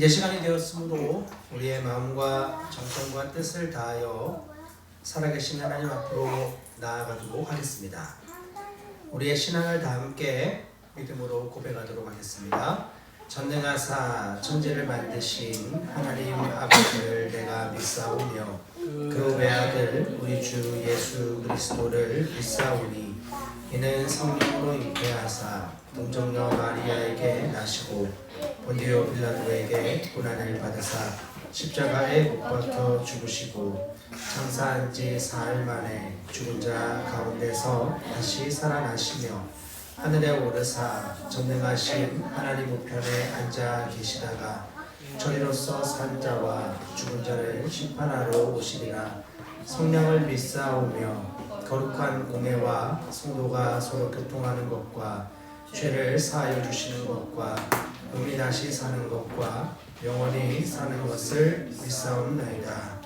이제 시간이 되었으므로 우리의 마음과 정성과 뜻을 다하여 살아계신 하나님 앞으로 나아가도록 하겠습니다. 우리의 신앙을 다 함께 믿음으로 고백하도록 하겠습니다. 전능하사 천지를 만드신 하나님 아버지를 내가 믿사오며 그 외아들 우리 주 예수 그리스도를 믿사오니 이는 성령으로 잉태하사 동정녀 마리아에게 나시고 본디오 빌라도에게 고난을 받으사 십자가에 못 박혀 죽으시고 장사한 지 사흘 만에 죽은 자 가운데서 다시 살아나시며 하늘에 오르사 전능하신 하나님 우편에 앉아 계시다가 저리로서 산 자와 죽은 자를 심판하러 오시리라. 성령을 믿사오며 거룩한 공회와 성도가 서로 교통하는 것과 죄를 사하여 주시는 것과 몸이 다시 사는 것과 영원히 사는 것을 믿사옵나이다.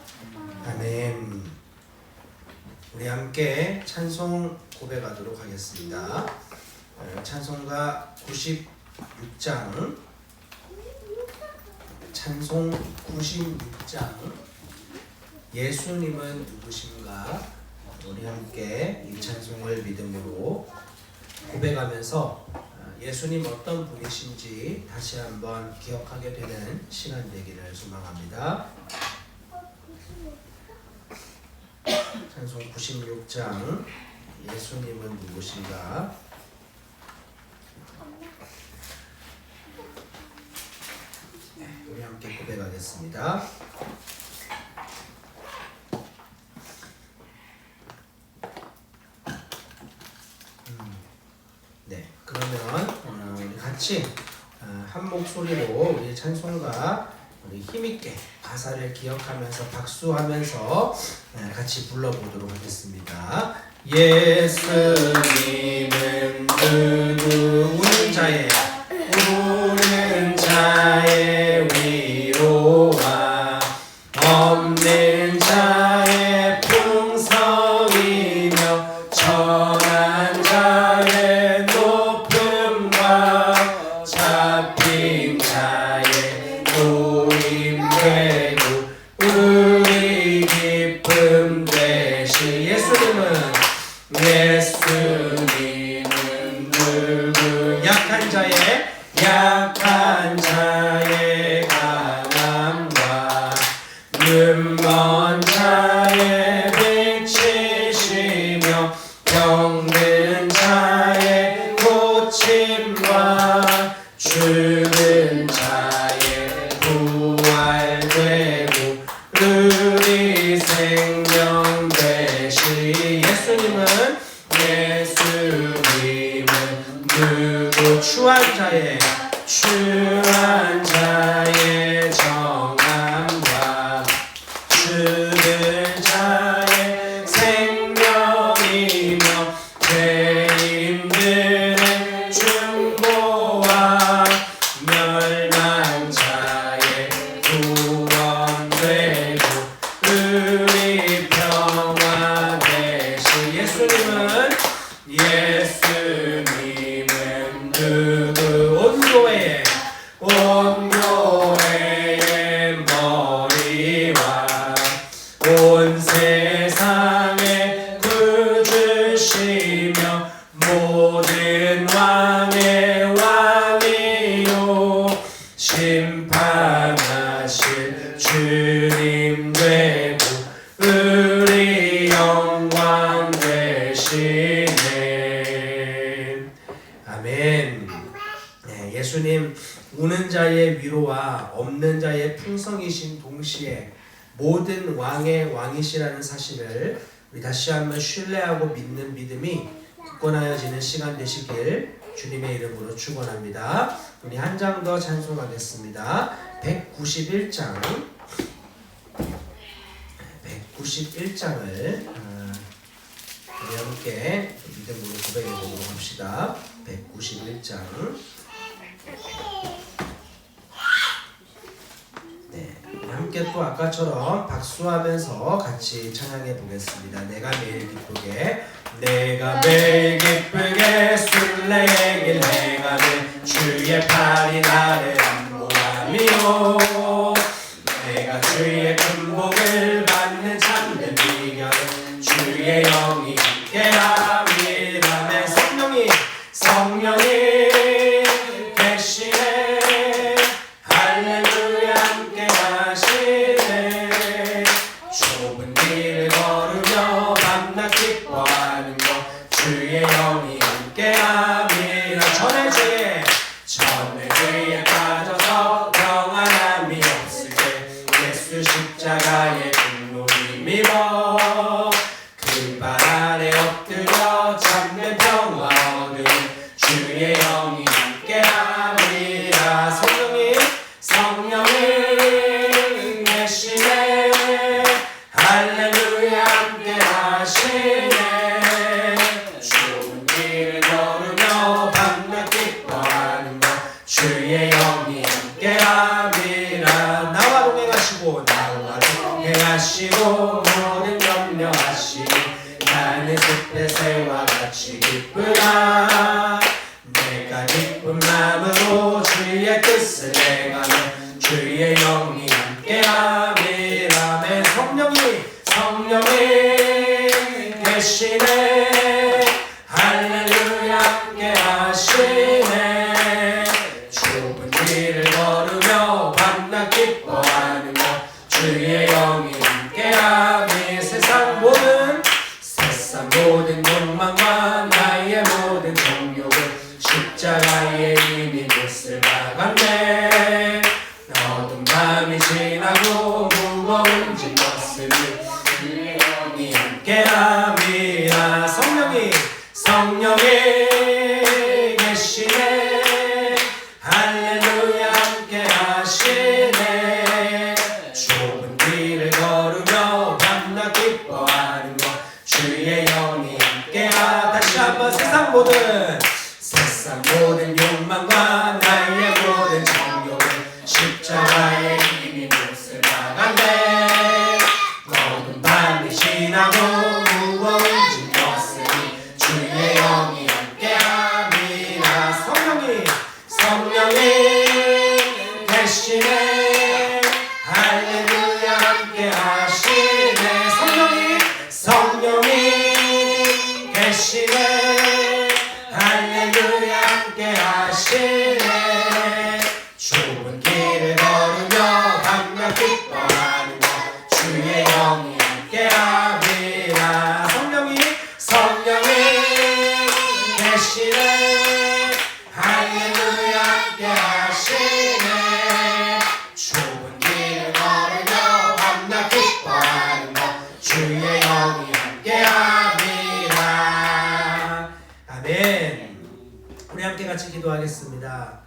아멘. 우리 함께 찬송 고백하도록 하겠습니다. 찬송가 96장 찬송 96장 예수님은 누구신가? 우리 함께 이 찬송을 믿음으로 고백하면서 예수님 어떤 분이신지 다시 한번 기억하게 되는 시간 되기를 소망합니다. 찬송 96장 예수님은 누구신가? 우리 함께 고백하겠습니다. 네, 그러면 우리 같이 한 목소리로 우리 찬송가 우리 힘있게 가사를 기억하면서 박수하면서 같이 불러보도록 하겠습니다. 예수님은 우는 자의 위로와 없는 자의 풍성이며 천한 자의 높음과 잡힌 자의 도임되고 우리 기쁨 되시. 예수님은 누구? 약한 자의 강함과 눈먼 자의 빛이시며 병든 자의 고침과 죽은 자의 부활되고 우리 생명 되시. 예수님은 누구? 추한 자의 정함과 죽은 자의 생명이며 죄인들의 중보와 멸망 자의 구원되고 우리 평화 되시. 예수님은 누구? 온 교회의 머리와 온 세상의 구주시며 모든 왕의 왕이요 심판하실 주님 되고 우는 자의 위로와 없는 자의 풍성이신 동시에 모든 왕의 왕이시라는 사실을 우리 다시 한번 신뢰하고 믿는 믿음이 굳건하여지는 시간 되시길 주님의 이름으로 축원합니다. 우리 한 장 더 찬송하겠습니다. 191장 191장을 우리 함께 믿음으로 고백해 보도록 합시다. 191장. 네, 함께 또 아까처럼 박수하면서 같이 찬양해 보겠습니다. 내가 매일 기쁘게 술래길 내가 늘 주의 팔이 나를 안보하미요 내가 주의 큰 복을 받는 참된 비결은 주의 영이 함께함이라네. 성령이 계시네. 할렐루야 함께 하시네. 좁은 길을 걸으며 밤낮 기뻐하는 것 주의 영이 함께함이라. 전의 죄에 빠져서 평안함이 없을 때 예수 십자가의 분노 힘입어 그 발 아래 엎드려 참된 평화 얻은 주의 영이 함께함이라. 성령이 계시네. 할렐루야 함께 하시네. 좁은 길을 걸으며 밤낮 기뻐하는 것 주의 영이 함께함이라. 나와 동행하시고 모든 염려하시니 나는 숲의 새와 같이 기쁘다. 내가 기쁜 마음으로 주의 뜻을 행하면 주의 영이 함께함이라네. 성령이 계시네. 할렐루야 함께 하시네. 좁은 길을 걸으며 밤낮 기뻐하는 것 주의 영이 함께함이. 세상 모든 욕망과 나의 모든 정욕을 십자가에 이미 못을 박았네. 어두운 밤이 지나고 무거운 짐 벗으니 주의 영이 함께함이라. 성령이 계시네. 할렐루야 함께 하시네. 좁은 길을 걸으며 밤낮 기뻐하는 것 주의 영이 함께하. 다시 한번 세상 모든 욕망과 나의 모든 정욕을 십자가에 이미 못을 박았네. 어두운 밤이 지나고 무거운 짐 벗으니 주의 영이 함께함이라. 성령이 계시네. 할렐루야 함께 하시네. 성령이 계시네. 할렐루야 함께 하시네. 좁은 길을 걸으며 밤낮 기뻐하는 것 주의 영이 함께함이라. 성령이 계시네. 할렐루야 함께 하시네. 좁은 길을 걸으며 밤낮 기뻐하는 것 주의 영이 함께함이라. 아멘. 우리 함께 같이 기도하겠습니다.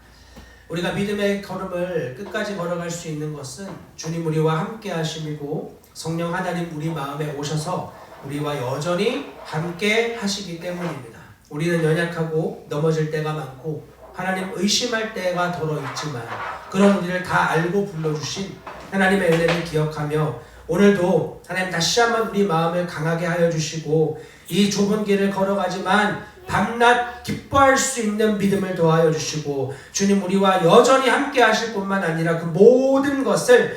우리가 믿음의 걸음을 끝까지 걸어갈 수 있는 것은 주님 우리와 함께 하심이고 성령 하나님 우리 마음에 오셔서 우리와 여전히 함께 하시기 때문입니다. 우리는 연약하고 넘어질 때가 많고 하나님 의심할 때가 더러 있지만 그런 우리를 다 알고 불러주신 하나님의 은혜를 기억하며 오늘도 하나님 다시 한번 우리 마음을 강하게 하여 주시고 이 좁은 길을 걸어가지만 밤낮 기뻐할 수 있는 믿음을 더하여 주시고 주님 우리와 여전히 함께 하실 뿐만 아니라 그 모든 것을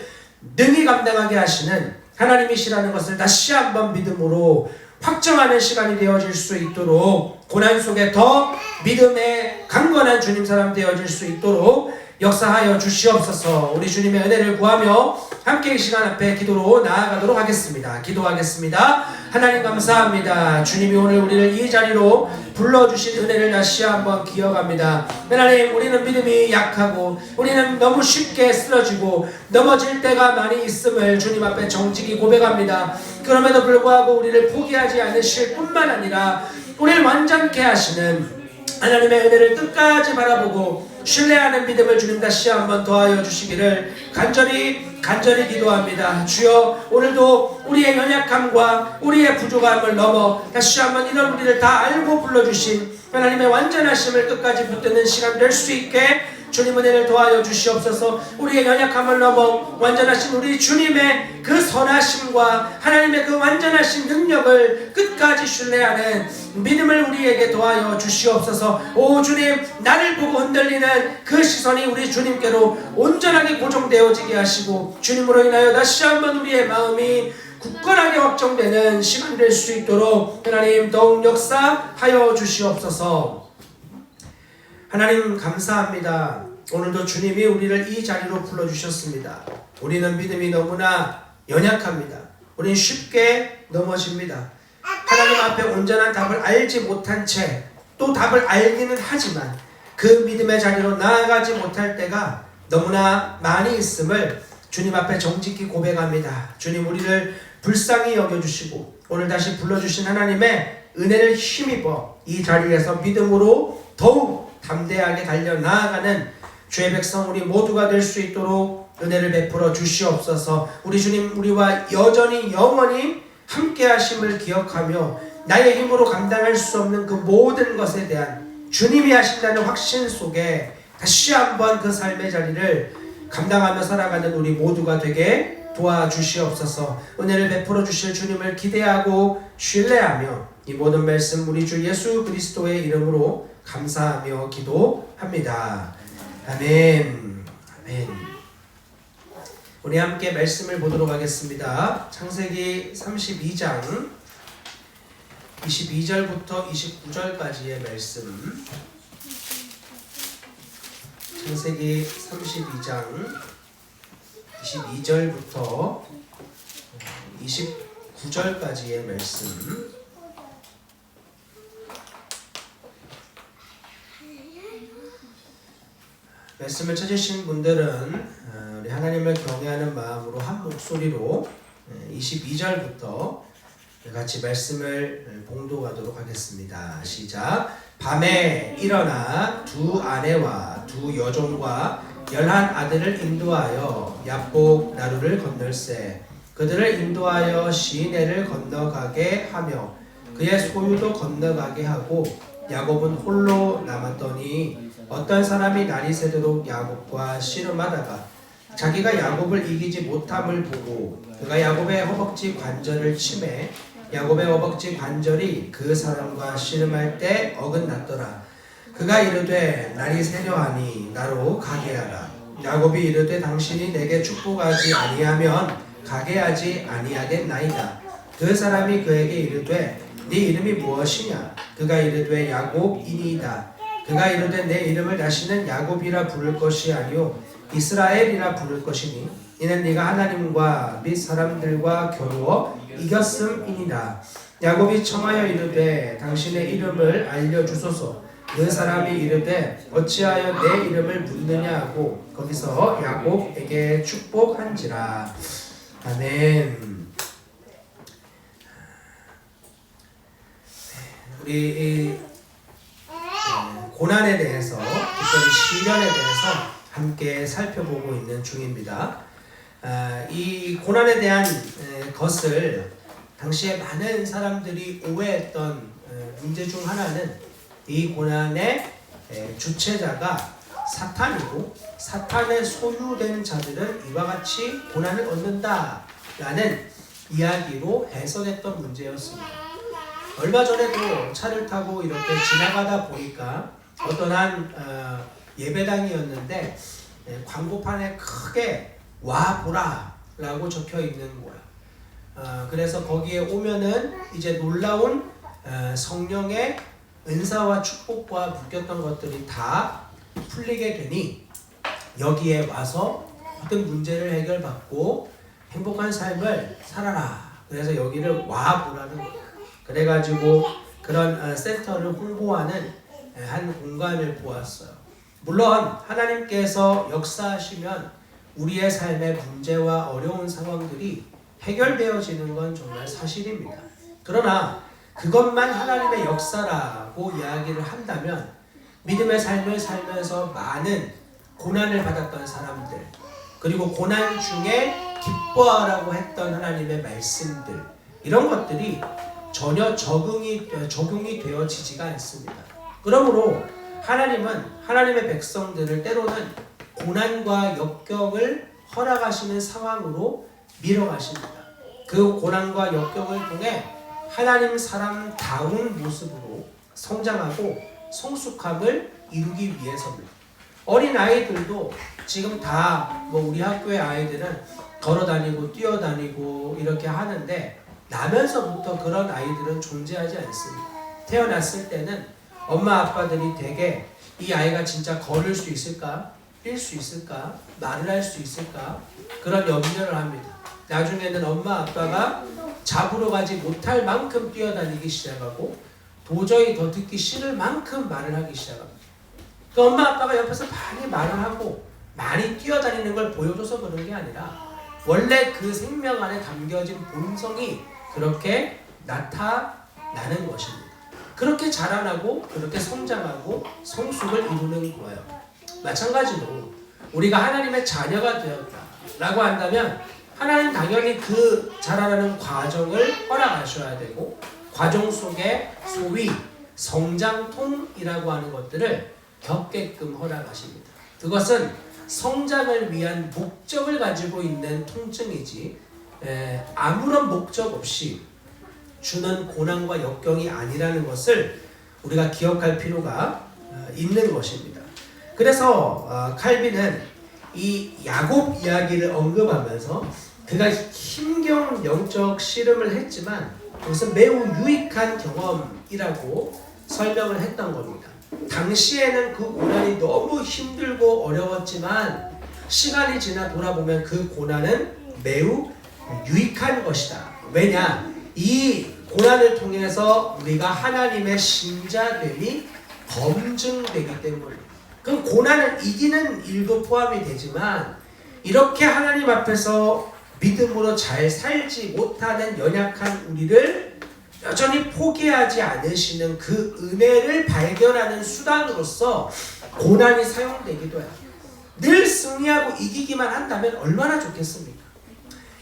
능히 감당하게 하시는 하나님이시라는 것을 다시 한번 믿음으로 확정하는 시간이 되어질 수 있도록 고난 속에 더 믿음의 강건한 주님 사람 되어질 수 있도록 역사하여 주시옵소서. 우리 주님의 은혜를 구하며 함께 이 시간 앞에 기도로 나아가도록 하겠습니다. 기도하겠습니다. 하나님 감사합니다. 주님이 오늘 우리를 이 자리로 불러주신 은혜를 다시 한번 기억합니다. 하나님, 우리는 믿음이 약하고 우리는 너무 쉽게 쓰러지고 넘어질 때가 많이 있음을 주님 앞에 정직히 고백합니다. 그럼에도 불구하고 우리를 포기하지 않으실 뿐만 아니라 우리를 완전케 하시는 하나님의 은혜를 끝까지 바라보고 신뢰하는 믿음을 주님 다시 한번 더하여 주시기를 간절히 기도합니다. 주여, 오늘도 우리의 연약함과 우리의 부족함을 넘어 다시 한번 이런 우리를 다 알고 불러주신 하나님의 완전하심을 끝까지 붙드는 시간 될 수 있게 주님 은혜를 도와여 주시옵소서. 우리의 연약함을 넘어 완전하신 우리 주님의 그 선하심과 하나님의 그 완전하신 능력을 끝까지 신뢰하는 믿음을 우리에게 도와여 주시옵소서. 오 주님, 나를 보고 흔들리는 그 시선이 우리 주님께로 온전하게 고정되어지게 하시고 주님으로 인하여 다시 한번 우리의 마음이 굳건하게 확정되는 시간 될 수 있도록 하나님 더욱 역사하여 주시옵소서. 하나님 감사합니다. 오늘도 주님이 우리를 이 자리로 불러주셨습니다. 우리는 믿음이 너무나 연약합니다. 우리는 쉽게 넘어집니다. 하나님 앞에 온전한 답을 알지 못한 채 또 답을 알기는 하지만 그 믿음의 자리로 나아가지 못할 때가 너무나 많이 있음을 주님 앞에 정직히 고백합니다. 주님, 우리를 불쌍히 여겨주시고 오늘 다시 불러주신 하나님의 은혜를 힘입어 이 자리에서 믿음으로 더욱 담대하게 달려 나아가는 주의 백성 우리 모두가 될 수 있도록 은혜를 베풀어 주시옵소서. 우리 주님, 우리와 여전히 영원히 함께 하심을 기억하며 나의 힘으로 감당할 수 없는 그 모든 것에 대한 주님이 하신다는 확신 속에 다시 한번 그 삶의 자리를 감당하며 살아가는 우리 모두가 되게 도와주시옵소서. 은혜를 베풀어 주실 주님을 기대하고 신뢰하며 이 모든 말씀 우리 주 예수 그리스도의 이름으로 감사하며 기도합니다. 아멘. 아멘. 우리 함께 말씀을 보도록 하겠습니다. 창세기 32장 22절부터 29절까지의 말씀. 창세기 32장 22절부터 29절까지의 말씀. 말씀을 찾으신 분들은 우리 하나님을 경외하는 마음으로 한 목소리로 22절부터 같이 말씀을 봉독하도록 하겠습니다. 시작. 밤에 일어나 두 아내와 두 여종과 11 아들을 인도하여 야복 나루를 건널세 그들을 인도하여 시내를 건너가게 하며 그의 소유도 건너가게 하고 야곱은 홀로 남았더니 어떤 사람이 날이 새도록 야곱과 씨름하다가 자기가 야곱을 이기지 못함을 보고 그가 야곱의 허벅지 관절을 치매 야곱의 허벅지 관절이 그 사람과 씨름할 때 어긋났더라. 그가 이르되 날이 새려하니 나로 가게 하라. 야곱이 이르되 당신이 내게 축복하지 아니하면 가게 하지 아니하겠나이다. 그 사람이 그에게 이르되 네 이름이 무엇이냐? 그가 이르되 야곱이니이다. 그가 이르되 내 이름을 다시는 야곱이라 부를 것이 아니요 이스라엘이라 부를 것이니 이는 네가 하나님과 및 사람들과 겨루어 이겼음이니라. 야곱이 청하여 이르되 당신의 이름을 알려주소서. 그 사람이 이르되 어찌하여 내 이름을 묻느냐 하고 거기서 야곱에게 축복한지라. 아멘. 우리 고난에 대해서, 특별히 시련에 대해서 함께 살펴보고 있는 중입니다. 이 고난에 대한 것을 당시에 많은 사람들이 오해했던 문제 중 하나는 이 고난의 주체자가 사탄이고 사탄의 소유된 자들은 이와 같이 고난을 얻는다라는 이야기로 해석했던 문제였습니다. 얼마 전에도 차를 타고 이렇게 지나가다 보니까 어떤 한 예배당이었는데 광고판에 크게 와 보라 라고 적혀 있는 거야. 그래서 거기에 오면은 이제 놀라운 성령의 은사와 축복과 묶였던 것들이 다 풀리게 되니 여기에 와서 어떤 문제를 해결받고 행복한 삶을 살아라. 그래서 여기를 와보라는 거예요. 그래가지고 그런 센터를 홍보하는 한 공간을 보았어요. 물론 하나님께서 역사하시면 우리의 삶의 문제와 어려운 상황들이 해결되어지는 건 정말 사실입니다. 그러나 그것만 하나님의 역사라고 이야기를 한다면 믿음의 삶을 살면서 많은 고난을 받았던 사람들, 그리고 고난 중에 기뻐하라고 했던 하나님의 말씀들, 이런 것들이 전혀 적용이 되어지지가 않습니다. 그러므로 하나님은 하나님의 백성들을 때로는 고난과 역경을 허락하시는 상황으로 밀어가십니다. 그 고난과 역경을 통해 하나님 사람다운 모습으로 성장하고 성숙함을 이루기 위해서입니다. 어린 아이들도 지금 다 뭐 우리 학교의 아이들은 걸어다니고 뛰어다니고 이렇게 하는데 나면서부터 그런 아이들은 존재하지 않습니다. 태어났을 때는 엄마 아빠들이 되게 이 아이가 진짜 걸을 수 있을까? 뛸 수 있을까? 말을 할 수 있을까? 그런 염려를 합니다. 나중에는 엄마 아빠가 잡으러 가지 못할 만큼 뛰어다니기 시작하고 도저히 더 듣기 싫을 만큼 말을 하기 시작합니다. 그 엄마 아빠가 옆에서 많이 말을 하고 많이 뛰어다니는 걸 보여줘서 그런 게 아니라 원래 그 생명 안에 담겨진 본성이 그렇게 나타나는 것입니다. 그렇게 자라나고 그렇게 성장하고 성숙을 이루는 거예요. 마찬가지로 우리가 하나님의 자녀가 되었다라고 한다면 하나님 당연히 그 자라나는 과정을 허락하셔야 되고 과정 속에 소위 성장통이라고 하는 것들을 겪게끔 허락하십니다. 그것은 성장을 위한 목적을 가지고 있는 통증이지 아무런 목적 없이 주는 고난과 역경이 아니라는 것을 우리가 기억할 필요가 있는 것입니다. 그래서 칼빈은 이 야곱 이야기를 언급하면서 그가 힘겨운 영적 씨름을 했지만 그것은 매우 유익한 경험이라고 설명을 했던 겁니다. 당시에는 그 고난이 너무 힘들고 어려웠지만 시간이 지나 돌아보면 그 고난은 매우 유익한 것이다. 왜냐? 이 고난을 통해서 우리가 하나님의 신자됨이 검증되기 때문에 그 고난을 이기는 일도 포함이 되지만 이렇게 하나님 앞에서 믿음으로 잘 살지 못하는 연약한 우리를 여전히 포기하지 않으시는 그 은혜를 발견하는 수단으로서 고난이 사용되기도 해요. 늘 승리하고 이기기만 한다면 얼마나 좋겠습니까?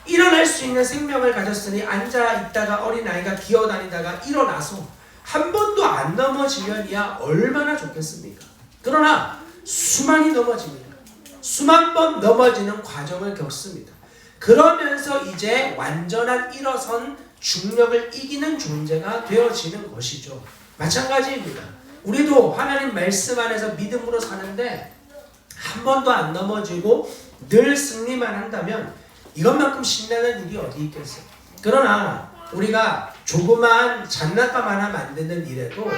일어날 수 있는 생명을 가졌으니 앉아있다가 어린아이가 기어다니다가 일어나서 한 번도 안 넘어지면이야 얼마나 좋겠습니까? 그러나 수많이 넘어집니다. 수만 번 넘어지는 과정을 겪습니다. 그러면서 이제 완전한 일어선 중력을 이기는 존재가 되어지는 것이죠. 마찬가지입니다. 우리도 하나님 말씀 안에서 믿음으로 사는데 한 번도 안 넘어지고 늘 승리만 한다면 이것만큼 신나는 일이 어디 있겠어요. 그러나 우리가 조그마한 장난감 하나 만드는 일에도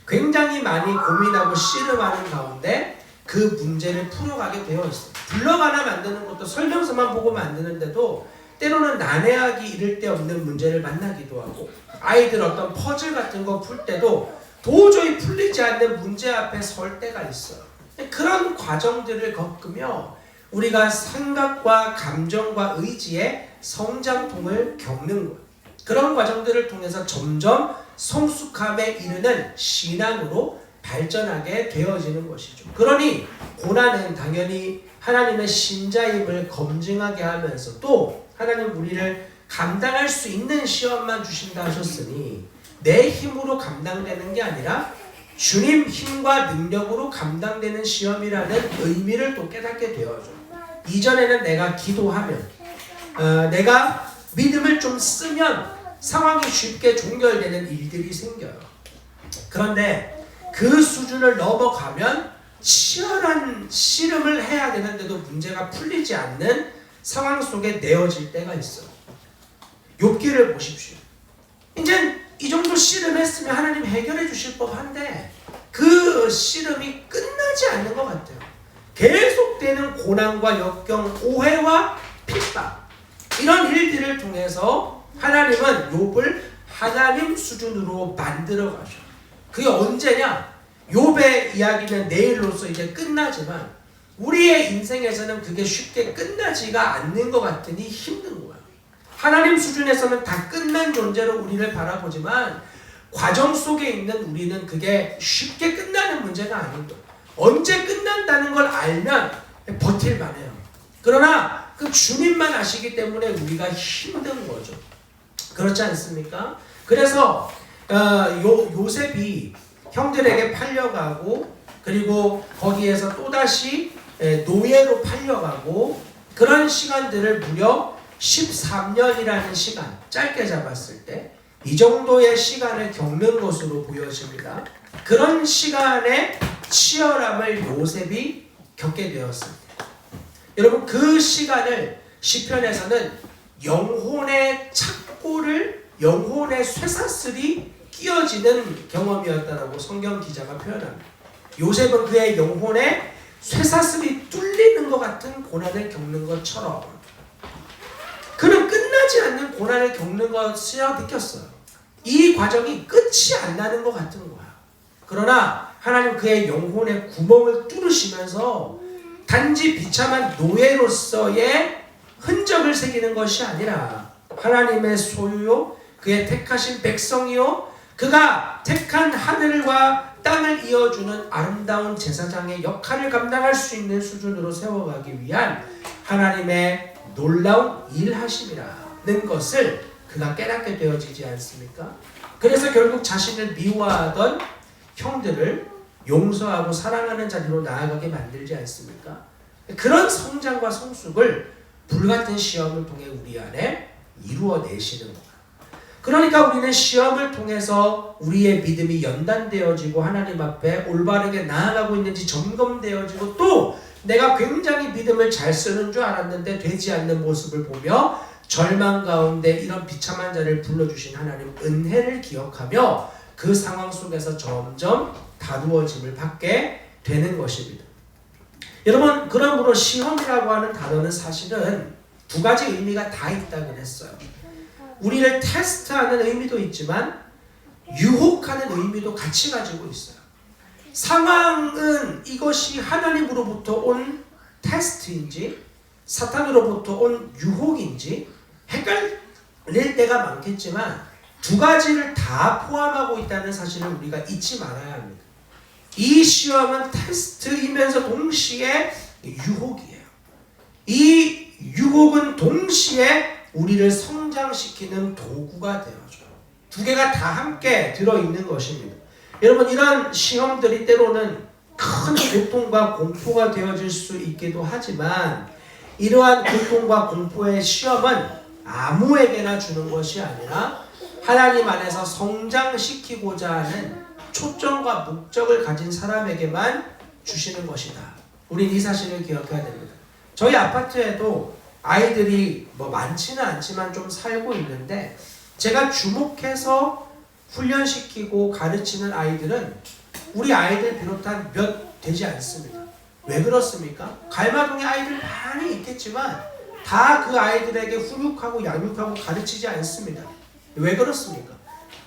굉장히 많이 고민하고 씨름하는 가운데 그 문제를 풀어가게 되어 있어요. 블럭 하나 만드는 것도 설명서만 보고 만드는데도 때로는 난해하기 이를 데 없는 문제를 만나기도 하고 아이들 어떤 퍼즐 같은 거 풀 때도 도저히 풀리지 않는 문제 앞에 설 때가 있어요. 그런 과정들을 겪으며 우리가 생각과 감정과 의지의 성장통을 겪는 거예요. 그런 과정들을 통해서 점점 성숙함에 이르는 신앙으로 발전하게 되어지는 것이죠. 그러니 고난은 당연히 하나님의 신자임을 검증하게 하면서 또 하나님 우리를 감당할 수 있는 시험만 주신다 하셨으니 내 힘으로 감당되는 게 아니라 주님 힘과 능력으로 감당되는 시험이라는 의미를 또 깨닫게 되어줘. 이전에는 내가 기도하면 내가 믿음을 좀 쓰면 상황이 쉽게 종결되는 일들이 생겨요. 그런데 그 수준을 넘어가면 치열한 씨름을 해야 되는데도 문제가 풀리지 않는 상황 속에 내어질 때가 있어요. 욥기를 보십시오. 이제 이 정도 씨름했으면 하나님 해결해 주실 법한데 그 씨름이 끝나지 않는 것 같아요. 계속 반복되는 고난과 역경, 오해와 핍박, 이런 일들을 통해서 하나님은 욥을 하나님 수준으로 만들어 가셔. 그게 언제냐? 욥의 이야기는 내일로서 이제 끝나지만 우리의 인생에서는 그게 쉽게 끝나지가 않는 것 같으니 힘든 거야. 하나님 수준에서는 다 끝난 존재로 우리를 바라보지만 과정 속에 있는 우리는 그게 쉽게 끝나는 문제가 아닌 거야. 언제 끝난다는 걸 알면 버틸만 해요. 그러나 그 주님만 아시기 때문에 우리가 힘든 거죠. 그렇지 않습니까? 그래서 요셉이 형들에게 팔려가고 그리고 거기에서 또다시 노예로 팔려가고 그런 시간들을 무려 13년이라는 시간, 짧게 잡았을 때 이 정도의 시간을 겪는 것으로 보여집니다. 그런 시간의 치열함을 요셉이 겪게 되었습니다. 여러분, 그 시간을 시편에서는 영혼의 착고를, 영혼의 쇠사슬이 끼어지는 경험이었다라고 성경 기자가 표현합니다. 요셉은 그의 영혼에 쇠사슬이 뚫리는 것 같은 고난을 겪는 것처럼 그는 끝나지 않는 고난을 겪는 것이라 느꼈어요. 이 과정이 끝이 안 나는 것 같은 거야. 그러나 하나님 그의 영혼의 구멍을 뚫으시면서 단지 비참한 노예로서의 흔적을 새기는 것이 아니라 하나님의 소유요, 그의 택하신 백성이요, 그가 택한 하늘과 땅을 이어주는 아름다운 제사장의 역할을 감당할 수 있는 수준으로 세워가기 위한 하나님의 놀라운 일하심이라는 것을 그가 깨닫게 되어지지 않습니까? 그래서 결국 자신을 미워하던 형들을 용서하고 사랑하는 자리로 나아가게 만들지 않습니까? 그런 성장과 성숙을 불같은 시험을 통해 우리 안에 이루어내시는 거예요. 그러니까 우리는 시험을 통해서 우리의 믿음이 연단되어지고 하나님 앞에 올바르게 나아가고 있는지 점검되어지고 또 내가 굉장히 믿음을 잘 쓰는 줄 알았는데 되지 않는 모습을 보며 절망 가운데 이런 비참한 자를 불러주신 하나님 은혜를 기억하며 그 상황 속에서 점점 다루어짐을 받게 되는 것입니다. 여러분, 그러므로 시험이라고 하는 단어는 사실은 두 가지 의미가 다 있다고 했어요. 우리를 테스트하는 의미도 있지만 유혹하는 의미도 같이 가지고 있어요. 상황은 이것이 하나님으로부터 온 테스트인지 사탄으로부터 온 유혹인지 헷갈릴 때가 많겠지만 두 가지를 다 포함하고 있다는 사실을 우리가 잊지 말아야 합니다. 이 시험은 테스트이면서 동시에 유혹이에요. 이 유혹은 동시에 우리를 성장시키는 도구가 되어줘요. 두 개가 다 함께 들어있는 것입니다. 여러분, 이런 시험들이 때로는 큰 고통과 공포가 되어질 수 있기도 하지만 이러한 고통과 공포의 시험은 아무에게나 주는 것이 아니라 하나님 안에서 성장시키고자 하는 초점과 목적을 가진 사람에게만 주시는 것이다. 우린 이 사실을 기억해야 됩니다. 저희 아파트에도 아이들이 많지는 않지만 좀 살고 있는데 제가 주목해서 훈련시키고 가르치는 아이들은 우리 아이들 비롯한 몇 되지 않습니다. 왜 그렇습니까? 갈마동에 아이들 많이 있겠지만 다 그 아이들에게 훈육하고 양육하고 가르치지 않습니다. 왜 그렇습니까?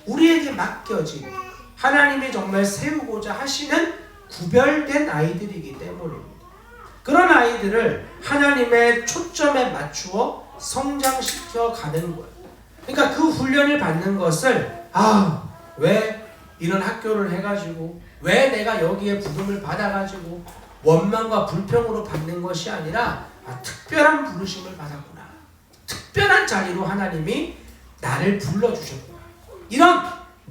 우리에게 맡겨진 하나님이 정말 세우고자 하시는 구별된 아이들이기 때문입니다. 그런 아이들을 하나님의 초점에 맞추어 성장시켜 가는 거예요. 그러니까 그 훈련을 받는 것을 왜 이런 학교를 해가지고 왜 내가 여기에 부름을 받아가지고 원망과 불평으로 받는 것이 아니라 특별한 부르심을 받았구나. 특별한 자리로 하나님이 나를 불러주셨구나. 이런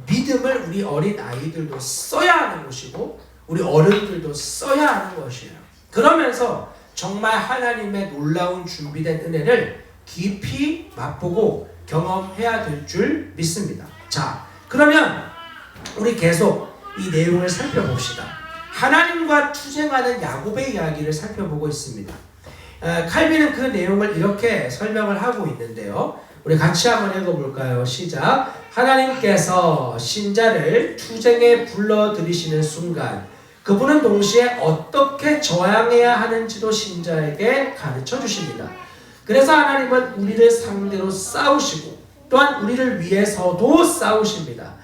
믿음을 우리 어린 아이들도 써야 하는 것이고 우리 어른들도 써야 하는 것이에요. 그러면서 정말 하나님의 놀라운 준비된 은혜를 깊이 맛보고 경험해야 될 줄 믿습니다. 자, 그러면 우리 계속 이 내용을 살펴봅시다. 하나님과 투쟁하는 야곱의 이야기를 살펴보고 있습니다. 칼빈은 그 내용을 이렇게 설명을 하고 있는데요. 우리 같이 한번 읽어볼까요? 시작. 하나님께서 신자를 투쟁에 불러들이시는 순간 그분은 동시에 어떻게 저항해야 하는지도 신자에게 가르쳐 주십니다. 그래서 하나님은 우리를 상대로 싸우시고 또한 우리를 위해서도 싸우십니다.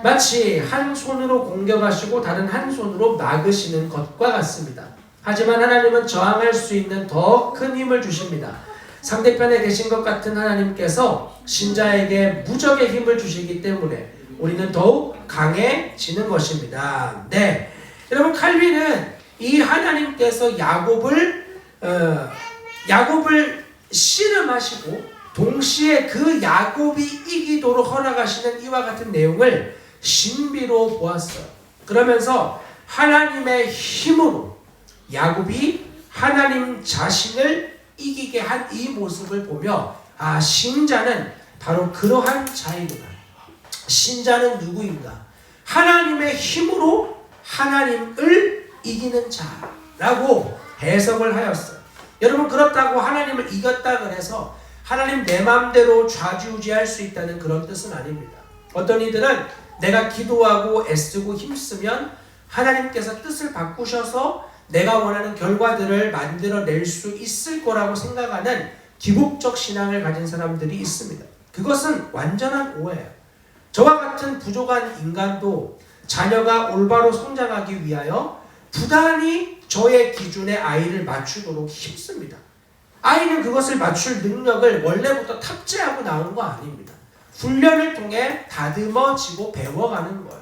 마치 한 손으로 공격하시고 다른 한 손으로 막으시는 것과 같습니다. 하지만 하나님은 저항할 수 있는 더 큰 힘을 주십니다. 상대편에 계신 것 같은 하나님께서 신자에게 무적의 힘을 주시기 때문에 우리는 더욱 강해지는 것입니다. 네, 여러분 칼빈은 이 하나님께서 야곱을 씨름하시고 동시에 그 야곱이 이기도록 허락하시는 이와 같은 내용을 신비로 보았어요. 그러면서 하나님의 힘으로 야곱이 하나님 자신을 이기게 한 이 모습을 보며 신자는 바로 그러한 자이구나. 신자는 누구인가? 하나님의 힘으로 하나님을 이기는 자라고 해석을 하였어요. 여러분, 그렇다고 하나님을 이겼다 그래서 하나님 내 마음대로 좌지우지할 수 있다는 그런 뜻은 아닙니다. 어떤 이들은 내가 기도하고 애쓰고 힘쓰면 하나님께서 뜻을 바꾸셔서 내가 원하는 결과들을 만들어낼 수 있을 거라고 생각하는 기복적 신앙을 가진 사람들이 있습니다. 그것은 완전한 오해예요. 저와 같은 부족한 인간도 자녀가 올바로 성장하기 위하여 부단히 저의 기준의 아이를 맞추도록 힘씁니다. 아이는 그것을 맞출 능력을 원래부터 탑재하고 나온 거 아닙니다. 훈련을 통해 다듬어지고 배워가는 거예요.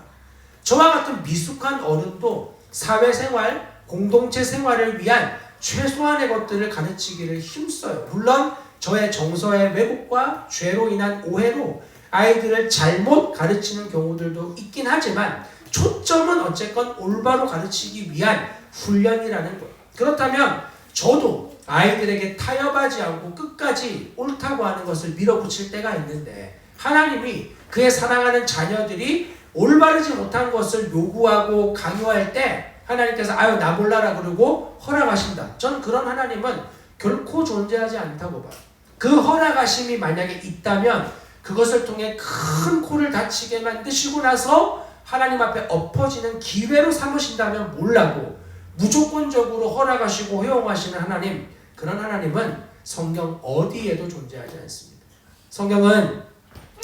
저와 같은 미숙한 어른도 사회생활, 공동체 생활을 위한 최소한의 것들을 가르치기를 힘써요. 물론 저의 정서의 왜곡과 죄로 인한 오해로 아이들을 잘못 가르치는 경우들도 있긴 하지만 초점은 어쨌건 올바로 가르치기 위한 훈련이라는 거예요. 그렇다면 저도 아이들에게 타협하지 않고 끝까지 옳다고 하는 것을 밀어붙일 때가 있는데 하나님이 그의 사랑하는 자녀들이 올바르지 못한 것을 요구하고 강요할 때 하나님께서 나 몰라라 그러고 허락하신다. 전 그런 하나님은 결코 존재하지 않다고 봐요. 그 허락하심이 만약에 있다면 그것을 통해 큰 코를 다치게 만드시고 나서 하나님 앞에 엎어지는 기회로 삼으신다면 몰라도 무조건적으로 허락하시고 허용하시는 하나님, 그런 하나님은 성경 어디에도 존재하지 않습니다. 성경은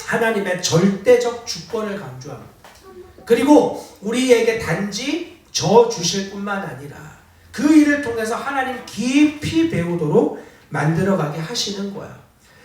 하나님의 절대적 주권을 강조합니다. 그리고 우리에게 단지 저 주실 뿐만 아니라 그 일을 통해서 하나님 깊이 배우도록 만들어가게 하시는 거야.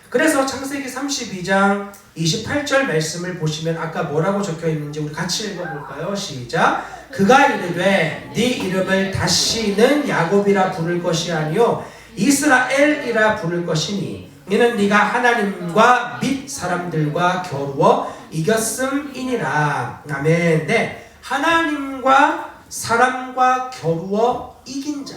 그래서 창세기 32장 28절 말씀을 보시면 아까 뭐라고 적혀 있는지 우리 같이 읽어볼까요? 시작. 그가 이르되 네 이름을 다시는 야곱이라 부를 것이 아니요 이스라엘이라 부를 것이니 이는 네가 하나님과 및 사람들과 겨루어 이겼음이니라. 아멘. 네, 하나님과 사람과 겨루어 이긴 자.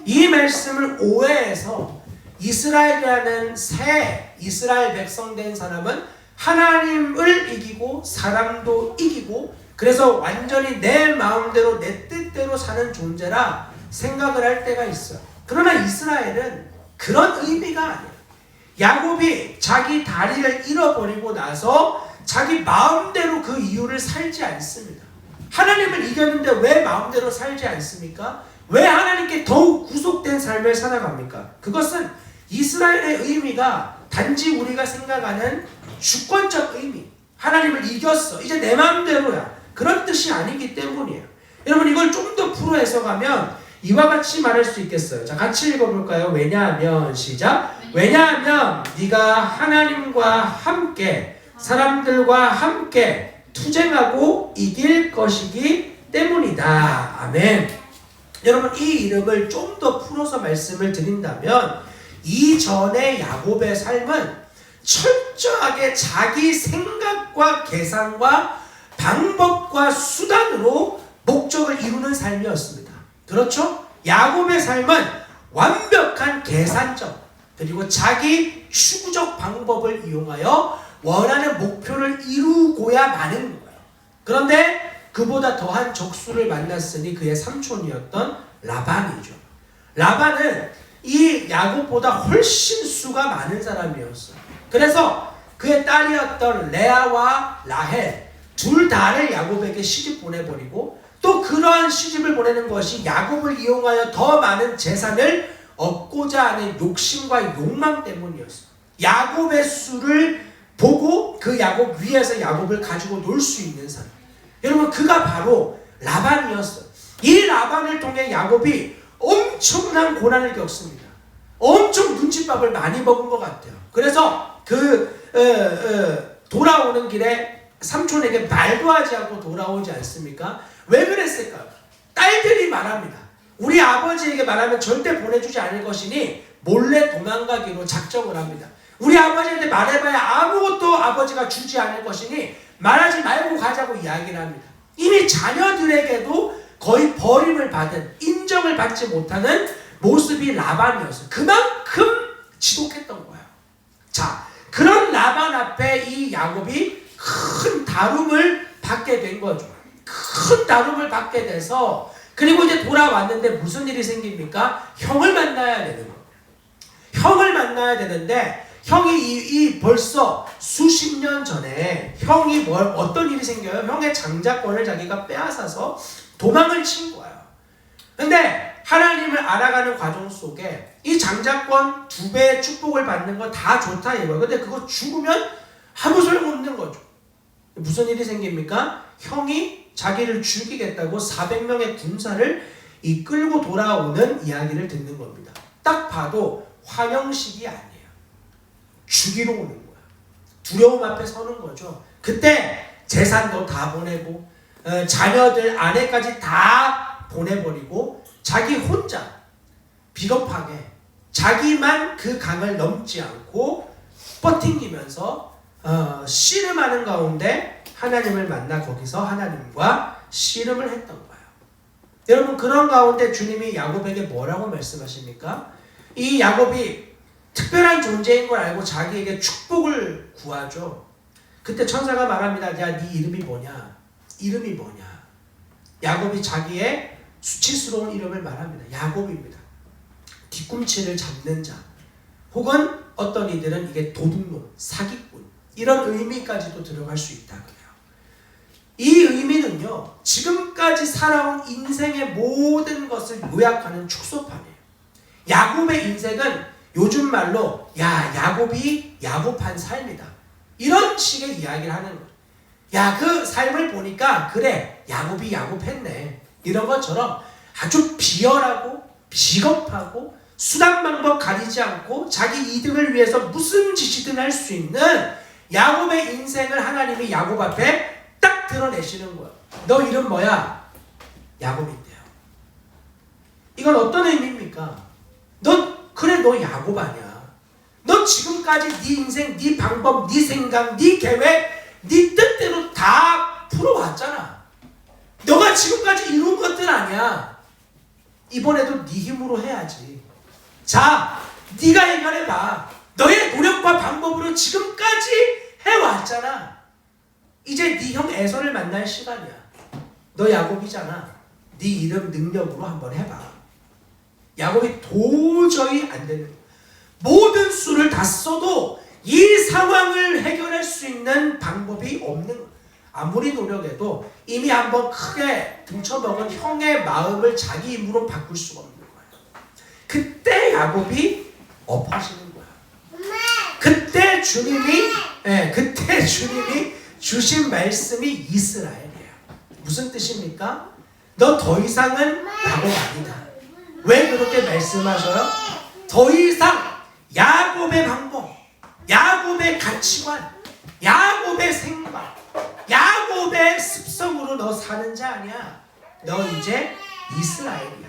이 말씀을 오해해서 이스라엘이라는 새 이스라엘 백성 된 사람은 하나님을 이기고 사람도 이기고 그래서 완전히 내 마음대로 내 뜻대로 사는 존재라 생각을 할 때가 있어요. 그러나 이스라엘은 그런 의미가 아니에요. 야곱이 자기 다리를 잃어버리고 나서 자기 마음대로 그 이유를 살지 않습니다. 하나님을 이겼는데 왜 마음대로 살지 않습니까? 왜 하나님께 더욱 구속된 삶을 살아갑니까? 그것은 이스라엘의 의미가 단지 우리가 생각하는 주권적 의미, 하나님을 이겼어, 이제 내 마음대로야, 그런 뜻이 아니기 때문이에요. 여러분, 이걸 좀 더 풀어 해석하면 이와 같이 말할 수 있겠어요. 자, 같이 읽어볼까요? 왜냐하면, 시작. 왜냐하면 네가 하나님과 함께 사람들과 함께 투쟁하고 이길 것이기 때문이다. 아멘. 여러분, 이 이름을 좀 더 풀어서 말씀을 드린다면 이전의 야곱의 삶은 철저하게 자기 생각과 계산과 방법과 수단으로 목적을 이루는 삶이었습니다. 그렇죠? 야곱의 삶은 완벽한 계산적 그리고 자기 추구적 방법을 이용하여 원하는 목표를 이루고야 마는 거예요. 그런데 그보다 더한 적수를 만났으니 그의 삼촌이었던 라반이죠. 라반은 이 야곱보다 훨씬 수가 많은 사람이었어요. 그래서 그의 딸이었던 레아와 라헬 둘 다를 야곱에게 시집 보내버리고 또 그러한 시집을 보내는 것이 야곱을 이용하여 더 많은 재산을 얻고자 하는 욕심과 욕망 때문이었어요. 야곱의 수를 보고 그 야곱 위에서 야곱을 가지고 놀 수 있는 사람. 여러분, 그가 바로 라반이었어요. 이 라반을 통해 야곱이 엄청난 고난을 겪습니다. 엄청 눈칫밥을 많이 먹은 것 같아요. 그래서 돌아오는 길에 삼촌에게 말도 하지 않고 돌아오지 않습니까? 왜 그랬을까요? 딸들이 말합니다. 우리 아버지에게 말하면 절대 보내주지 않을 것이니 몰래 도망가기로 작정을 합니다. 우리 아버지한테 말해봐야 아무것도 아버지가 주지 않을 것이니 말하지 말고 가자고 이야기를 합니다. 이미 자녀들에게도 거의 버림을 받은, 인정을 받지 못하는 모습이 라반이었어요. 그만큼 지독했던 거예요. 자, 그런 라반 앞에 이 야곱이 큰 다름을 받게 된 거죠. 큰 다름을 받게 돼서, 그리고 이제 돌아왔는데 무슨 일이 생깁니까? 형을 만나야 되는 거예요. 형을 만나야 되는데, 형이 벌써 수십 년 전에 형이 어떤 일이 생겨요? 형의 장자권을 자기가 빼앗아서 도망을 친 거예요. 근데 하나님을 알아가는 과정 속에 이 장자권 2배의 축복을 받는 거 다 좋다 이거예요. 근데 그거 죽으면 아무 소용없는 거죠. 무슨 일이 생깁니까? 형이 자기를 죽이겠다고 400명의 군사를 이끌고 돌아오는 이야기를 듣는 겁니다. 딱 봐도 환영식이 아니에요. 죽이러 오는 거야. 두려움 앞에 서는 거죠. 그때 재산도 다 보내고 자녀들, 아내까지 다 보내버리고 자기 혼자 비겁하게 자기만 그 강을 넘지 않고 버팅기면서 씨름하는 가운데 하나님을 만나 거기서 하나님과 씨름을 했던 거예요. 여러분, 그런 가운데 주님이 야곱에게 뭐라고 말씀하십니까? 이 야곱이 특별한 존재인 걸 알고 자기에게 축복을 구하죠. 그때 천사가 말합니다. 야, 네 이름이 뭐냐? 이름이 뭐냐? 야곱이 자기의 수치스러운 이름을 말합니다. 야곱입니다. 뒤꿈치를 잡는 자, 혹은 어떤 이들은 이게 도둑놈, 사기꾼, 이런 의미까지도 들어갈 수 있다 그래요. 이 의미는요, 지금까지 살아온 인생의 모든 것을 요약하는 축소판이에요. 야곱의 인생은 요즘 말로 야곱이 야곱한 삶이다, 이런 식의 이야기를 하는 거예요. 야, 그 삶을 보니까 그래, 야곱이 야곱했네, 이런 것처럼 아주 비열하고 비겁하고 수단 방법 가리지 않고 자기 이득을 위해서 무슨 짓이든 할 수 있는 야곱의 인생을 하나님이 야곱 앞에 딱 드러내시는 거예요. 너 이름 뭐야? 야곱인데요. 이건 어떤 의미입니까? 너 야곱 아니야. 너 지금까지 네 인생, 네 방법, 네 생각, 네 계획, 네 뜻대로 다 풀어왔잖아. 너가 지금까지 이룬 것들 아니야. 이번에도 네 힘으로 해야지. 자, 네가 해결해봐. 너의 노력과 방법으로 지금까지 해왔잖아. 이제 네 형 에서를 만날 시간이야. 너 야곱이잖아. 네 이름 능력으로 한번 해봐. 야곱이 도저히 안 되는 거야. 모든 수를 다 써도 이 상황을 해결할 수 있는 방법이 없는 거야. 아무리 노력해도 이미 한번 크게 등쳐먹은 형의 마음을 자기 힘으로 바꿀 수가 없는 거야. 그때 야곱이 엎어지는 거야. 그때 주님이 주신 말씀이 이스라엘이에요. 무슨 뜻입니까? 너 더 이상은 야곱 아니다. 왜 그렇게 말씀하셔요? 더 이상 야곱의 방법, 야곱의 가치관, 야곱의 생각, 야곱의 습성으로 너 사는 자 아니야. 너 이제 이스라엘이야.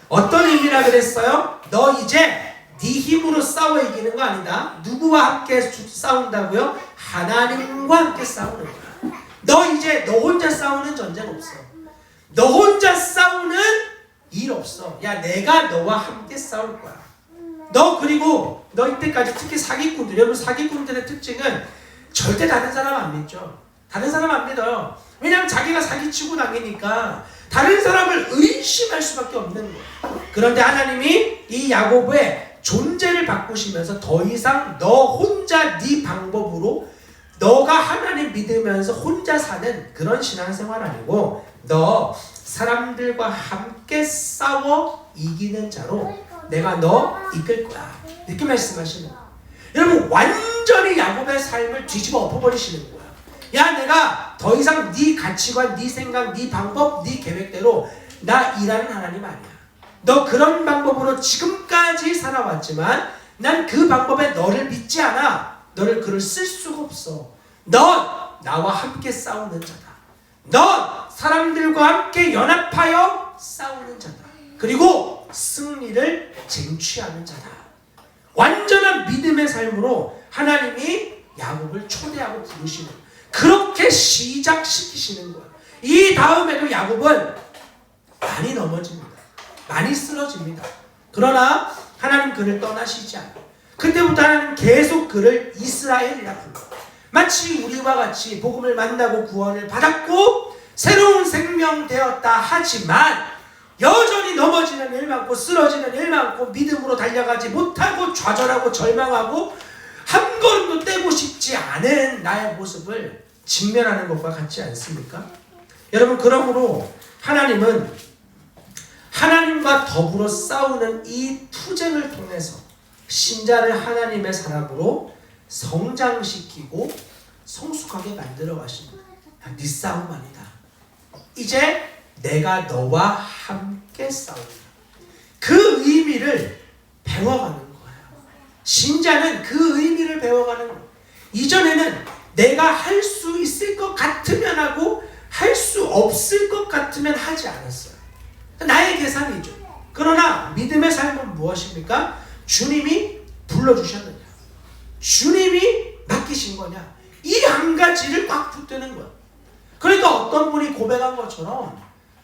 어떤 의미라 그랬어요? 너 이제 네 힘으로 싸워 이기는 거 아니다. 누구와 함께 싸운다고요? 하나님과 함께 싸우는 거야. 너 이제 너 혼자 싸우는 전쟁 없어. 너 혼자 싸우는 일 없어. 야, 내가 너와 함께 싸울 거야. 그리고 너 이때까지 특히 사기꾼들, 여러분 사기꾼들의 특징은 절대 다른 사람 안 믿죠. 다른 사람 안 믿어요. 왜냐하면 자기가 사기치고 다니니까 다른 사람을 의심할 수밖에 없는 거예요. 그런데 하나님이 이 야곱의 존재를 바꾸시면서 더 이상 너 혼자 네 방법으로 너가 하나님 믿으면서 혼자 사는 그런 신앙생활 아니고 너 사람들과 함께 싸워 이기는 자로 내가 너 이끌 거야. 이렇게 말씀하시는 거야. 여러분 완전히 야곱의 삶을 뒤집어 엎어버리시는 거야. 야 내가 더 이상 네 가치관, 네 생각, 네 방법, 네 계획대로 나 일하는 하나님 아니야. 너 그런 방법으로 지금까지 살아왔지만 난 그 방법에 너를 믿지 않아. 너를 그를 쓸 수가 없어. 넌 나와 함께 싸우는 자다. 넌 사람들과 함께 연합하여 싸우는 자다. 그리고 승리를 쟁취하는 자다. 완전한 믿음의 삶으로 하나님이 야곱을 초대하고 부르시는, 그렇게 시작시키시는 거예요. 이 다음에도 야곱은 많이 넘어집니다. 많이 쓰러집니다. 그러나 하나님 그를 떠나시지 않아요. 그때부터 하나님 계속 그를 이스라엘이라 불러요. 마치 우리와 같이 복음을 만나고 구원을 받았고 새로운 생명 되었다 하지만 여전히 넘어지는 일 많고 쓰러지는 일 많고 믿음으로 달려가지 못하고 좌절하고 절망하고 한 걸음도 떼고 싶지 않은 나의 모습을 직면하는 것과 같지 않습니까? 여러분 그러므로 하나님은 하나님과 더불어 싸우는 이 투쟁을 통해서 신자를 하나님의 사람으로 성장시키고 성숙하게 만들어 가십니다. 네 싸움 아니다. 이제 내가 너와 함께 싸운다. 그 의미를 배워가는 거예요. 신자는 그 의미를 배워가는 거예요. 이전에는 내가 할 수 있을 것 같으면 하고 할 수 없을 것 같으면 하지 않았어요. 나의 계산이죠. 그러나 믿음의 삶은 무엇입니까? 주님이 불러주셨느냐, 주님이 맡기신 거냐, 이 한 가지를 꽉 붙드는 거야. 그러니까 어떤 분이 고백한 것처럼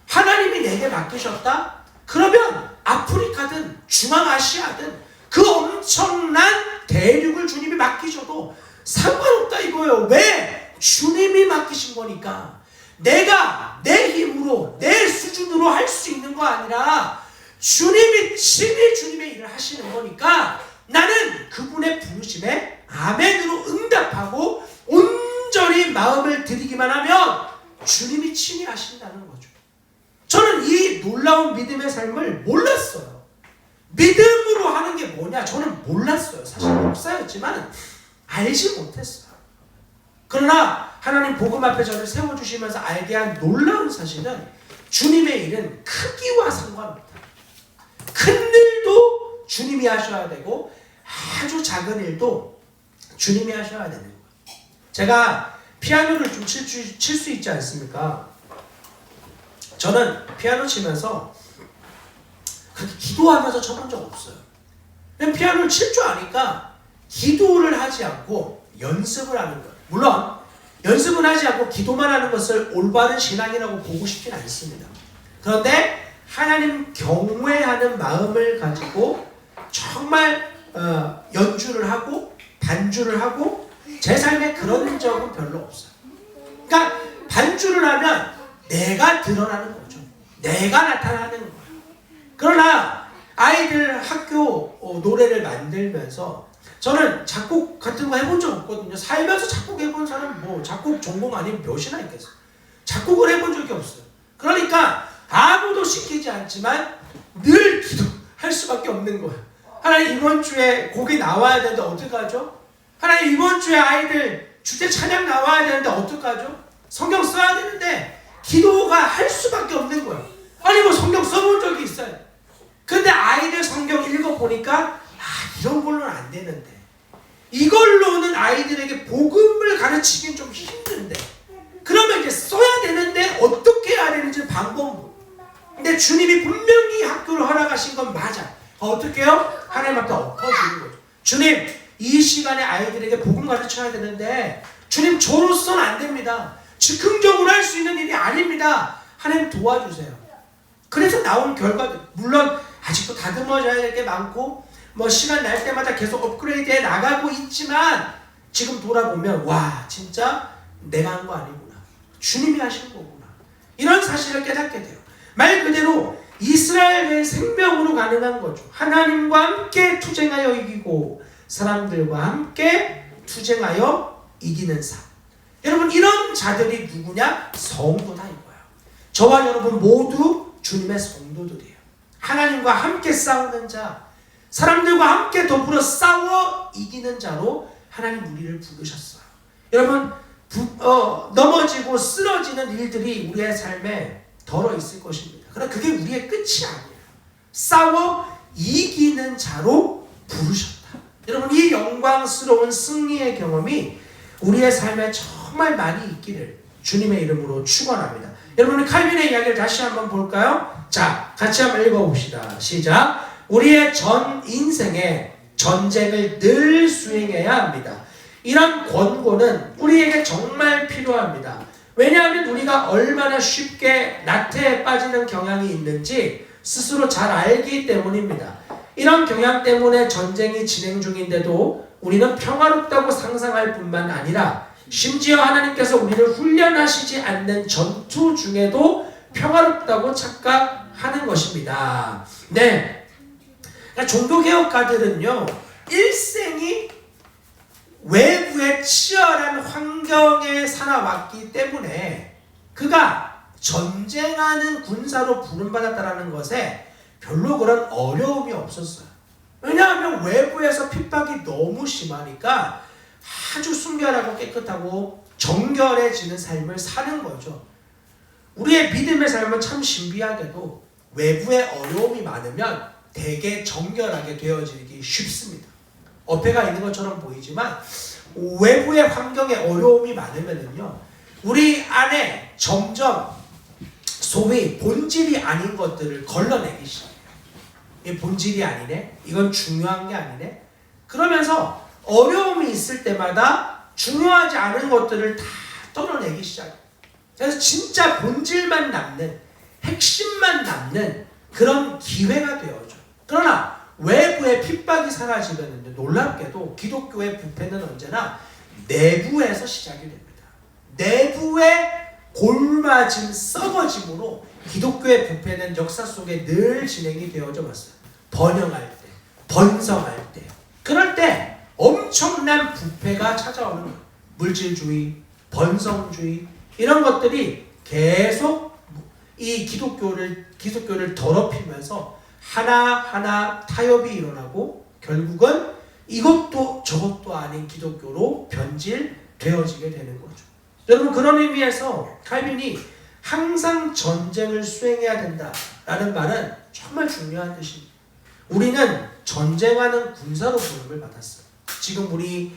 하나님이 내게 맡기셨다? 그러면 아프리카든 중앙아시아든 그 엄청난 대륙을 주님이 맡기셔도 상관없다 이거예요. 왜? 주님이 맡기신 거니까. 내가 내 힘으로 내 수준으로 할 수 있는 거 아니라 주님이 친히 주님의 일을 하시는 거니까 나는 그분의 부르심에 아멘으로 응답하고 온전히 마음을 드리기만 하면 주님이 친히 하신다는 거죠. 저는 이 놀라운 믿음의 삶을 몰랐어요. 믿음으로 하는 게 뭐냐 저는 몰랐어요. 사실 목사였지만 알지 못했어요. 그러나 하나님 복음 앞에 저를 세워주시면서 알게 한 놀라운 사실은 주님의 일은 크기와 상관없다. 큰 일도 주님이 하셔야 되고 아주 작은 일도 주님이 하셔야 되는 거예요. 제가 피아노를 좀 칠 수 있지 않습니까? 저는 피아노 치면서 그렇게 기도하면서 쳐본 적 없어요. 그냥 피아노를 칠 줄 아니까 기도를 하지 않고 연습을 하는 거예요. 물론 연습은 하지 않고 기도만 하는 것을 올바른 신앙이라고 보고 싶진 않습니다. 그런데 하나님 경외하는 마음을 가지고 정말 연주를 하고 반주를 하고 제 삶에 그런 적은 별로 없어요. 그러니까 반주를 하면 내가 드러나는 거죠. 내가 나타나는 거예요. 그러나 아이들 학교 노래를 만들면서 저는 작곡 같은 거 해본 적 없거든요. 살면서 작곡해본 사람 뭐 작곡 전공 아니면 몇이나 있겠어요. 작곡을 해본 적이 없어요. 그러니까 아무도 시키지 않지만 늘 기도할 수밖에 없는 거예요. 하나님 이번 주에 곡이 나와야 되는데 어떡하죠? 하나님 이번 주에 아이들 주제 찬양 나와야 되는데 어떡하죠? 성경 써야 되는데 기도가 할 수밖에 없는 거예요. 아니 뭐 성경 써본 적이 있어요. 근데 아이들 성경 읽어보니까 이런 걸로는 안 되는데 이걸로는 아이들에게 복음을 가르치긴 좀 힘든데 그러면 이제 써야 되는데 어떻게 해야 되는지 방법. 근데 주님이 분명히 학교를 허락하신 건 맞아. 어떻게 해요? 하나님 앞에 엎어지는 거죠. 주님 이 시간에 아이들에게 복음 가르쳐야 되는데 주님 저로서는 안 됩니다. 즉흥적으로 할 수 있는 일이 아닙니다. 하나님 도와주세요. 그래서 나온 결과들 물론 아직도 다듬어져야 될 게 많고 뭐 시간 날 때마다 계속 업그레이드해 나가고 있지만 지금 돌아보면 와 진짜 내가 한 거 아니구나. 주님이 하신 거구나. 이런 사실을 깨닫게 돼요. 말 그대로 이스라엘의 생명으로 가능한 거죠. 하나님과 함께 투쟁하여 이기고 사람들과 함께 투쟁하여 이기는 삶. 여러분 이런 자들이 누구냐? 성도다 이거야. 저와 여러분 모두 주님의 성도들이에요. 하나님과 함께 싸우는 자, 사람들과 함께 더불어 싸워 이기는 자로 하나님 우리를 부르셨어요. 여러분 넘어지고 쓰러지는 일들이 우리의 삶에 덜어 있을 것입니다. 그러나 그게 우리의 끝이 아니에요. 싸워 이기는 자로 부르셨다. 여러분 이 영광스러운 승리의 경험이 우리의 삶에 정말 많이 있기를 주님의 이름으로 축원합니다. 여러분 우리 칼빈의 이야기를 다시 한번 볼까요? 자, 같이 한번 읽어봅시다. 시작. 우리의 전 인생에 전쟁을 늘 수행해야 합니다. 이런 권고는 우리에게 정말 필요합니다. 왜냐하면 우리가 얼마나 쉽게 나태에 빠지는 경향이 있는지 스스로 잘 알기 때문입니다. 이런 경향 때문에 전쟁이 진행 중인데도 우리는 평화롭다고 상상할 뿐만 아니라 심지어 하나님께서 우리를 훈련하시지 않는 전투 중에도 평화롭다고 착각하는 것입니다. 네, 종교개혁가들은요 일생이 외부의 치열한 환경에 살아왔기 때문에 그가 전쟁하는 군사로 부름받았다는 것에 별로 그런 어려움이 없었어요. 왜냐하면 외부에서 핍박이 너무 심하니까 아주 순결하고 깨끗하고 정결해지는 삶을 사는 거죠. 우리의 믿음의 삶은 참 신비하게도 외부에 어려움이 많으면 되게 정결하게 되어지기 쉽습니다. 어폐가 있는 것처럼 보이지만 외부의 환경에 어려움이 많으면요 우리 안에 점점 소위 본질이 아닌 것들을 걸러내기 시작해요. 이 본질이 아니네, 이건 중요한 게 아니네, 그러면서 어려움이 있을 때마다 중요하지 않은 것들을 다 떨어내기 시작해요. 그래서 진짜 본질만 남는, 핵심만 남는 그런 기회가 되어져. 그러나 외부의 핍박이 사라지면 놀랍게도 기독교의 부패는 언제나 내부에서 시작이 됩니다. 내부의 골맞음, 썩어짐으로 기독교의 부패는 역사 속에 늘 진행이 되어져 왔어요. 번영할 때, 번성할 때, 그럴 때 엄청난 부패가 찾아오는 거예요. 물질주의, 번성주의 이런 것들이 계속 이 기독교를 더럽히면서 하나하나 타협이 일어나고 결국은 이것도 저것도 아닌 기독교로 변질되어지게 되는 거죠. 여러분 그런 의미에서 칼빈이 항상 전쟁을 수행해야 된다라는 말은 정말 중요한 뜻입니다. 우리는 전쟁하는 군사로 부름을 받았어요. 지금 우리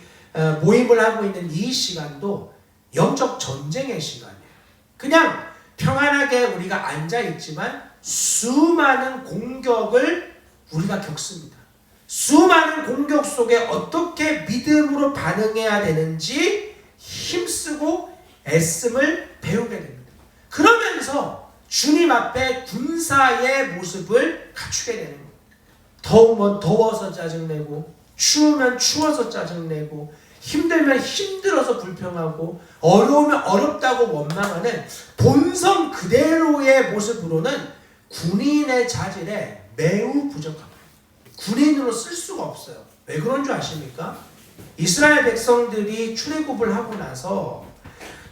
모임을 하고 있는 이 시간도 영적 전쟁의 시간이에요. 그냥 평안하게 우리가 앉아있지만 수많은 공격을 우리가 겪습니다. 수많은 공격 속에 어떻게 믿음으로 반응해야 되는지 힘쓰고 애씀을 배우게 됩니다. 그러면서 주님 앞에 군사의 모습을 갖추게 되는 겁니다. 더우면 더워서 짜증내고 추우면 추워서 짜증내고 힘들면 힘들어서 불평하고 어려우면 어렵다고 원망하는 본성 그대로의 모습으로는 군인의 자질에 매우 부족합니다. 군인으로 쓸 수가 없어요. 왜 그런 줄 아십니까? 이스라엘 백성들이 출애굽을 하고 나서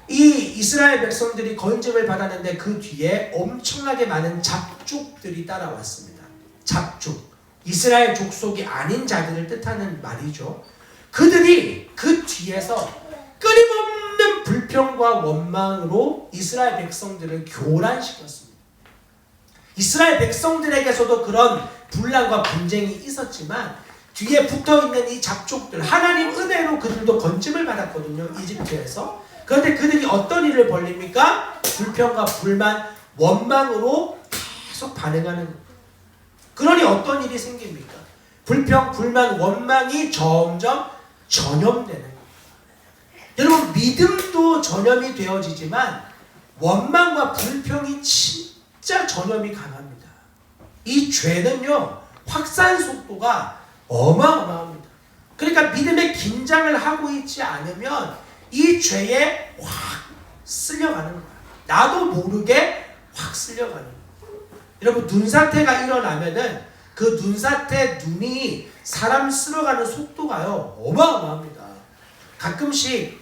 이 이스라엘 백성들이 건짐을 받았는데 그 뒤에 엄청나게 많은 잡족들이 따라왔습니다. 잡족, 이스라엘 족속이 아닌 자들을 뜻하는 말이죠. 그들이 그 뒤에서 끊임없는 불평과 원망으로 이스라엘 백성들을 교란시켰습니다. 이스라엘 백성들에게서도 그런 분란과 분쟁이 있었지만 뒤에 붙어있는 이 잡족들, 하나님 은혜로 그들도 건짐을 받았거든요. 이집트에서. 그런데 그들이 어떤 일을 벌립니까? 불평과 불만, 원망으로 계속 반응하는 거예요. 그러니 어떤 일이 생깁니까? 불평, 불만, 원망이 점점 전염되는 거예요. 여러분 믿음도 전염이 되어지지만 원망과 불평이 진짜 전염이 강합니다. 이 죄는요 확산 속도가 어마어마합니다. 그러니까 믿음의 긴장을 하고 있지 않으면 이 죄에 확 쓸려가는 거예요. 나도 모르게 확 쓸려가는 거예요. 여러분 눈사태가 일어나면은 그 눈사태 눈이 사람 쓸어가는 속도가요 어마어마합니다. 가끔씩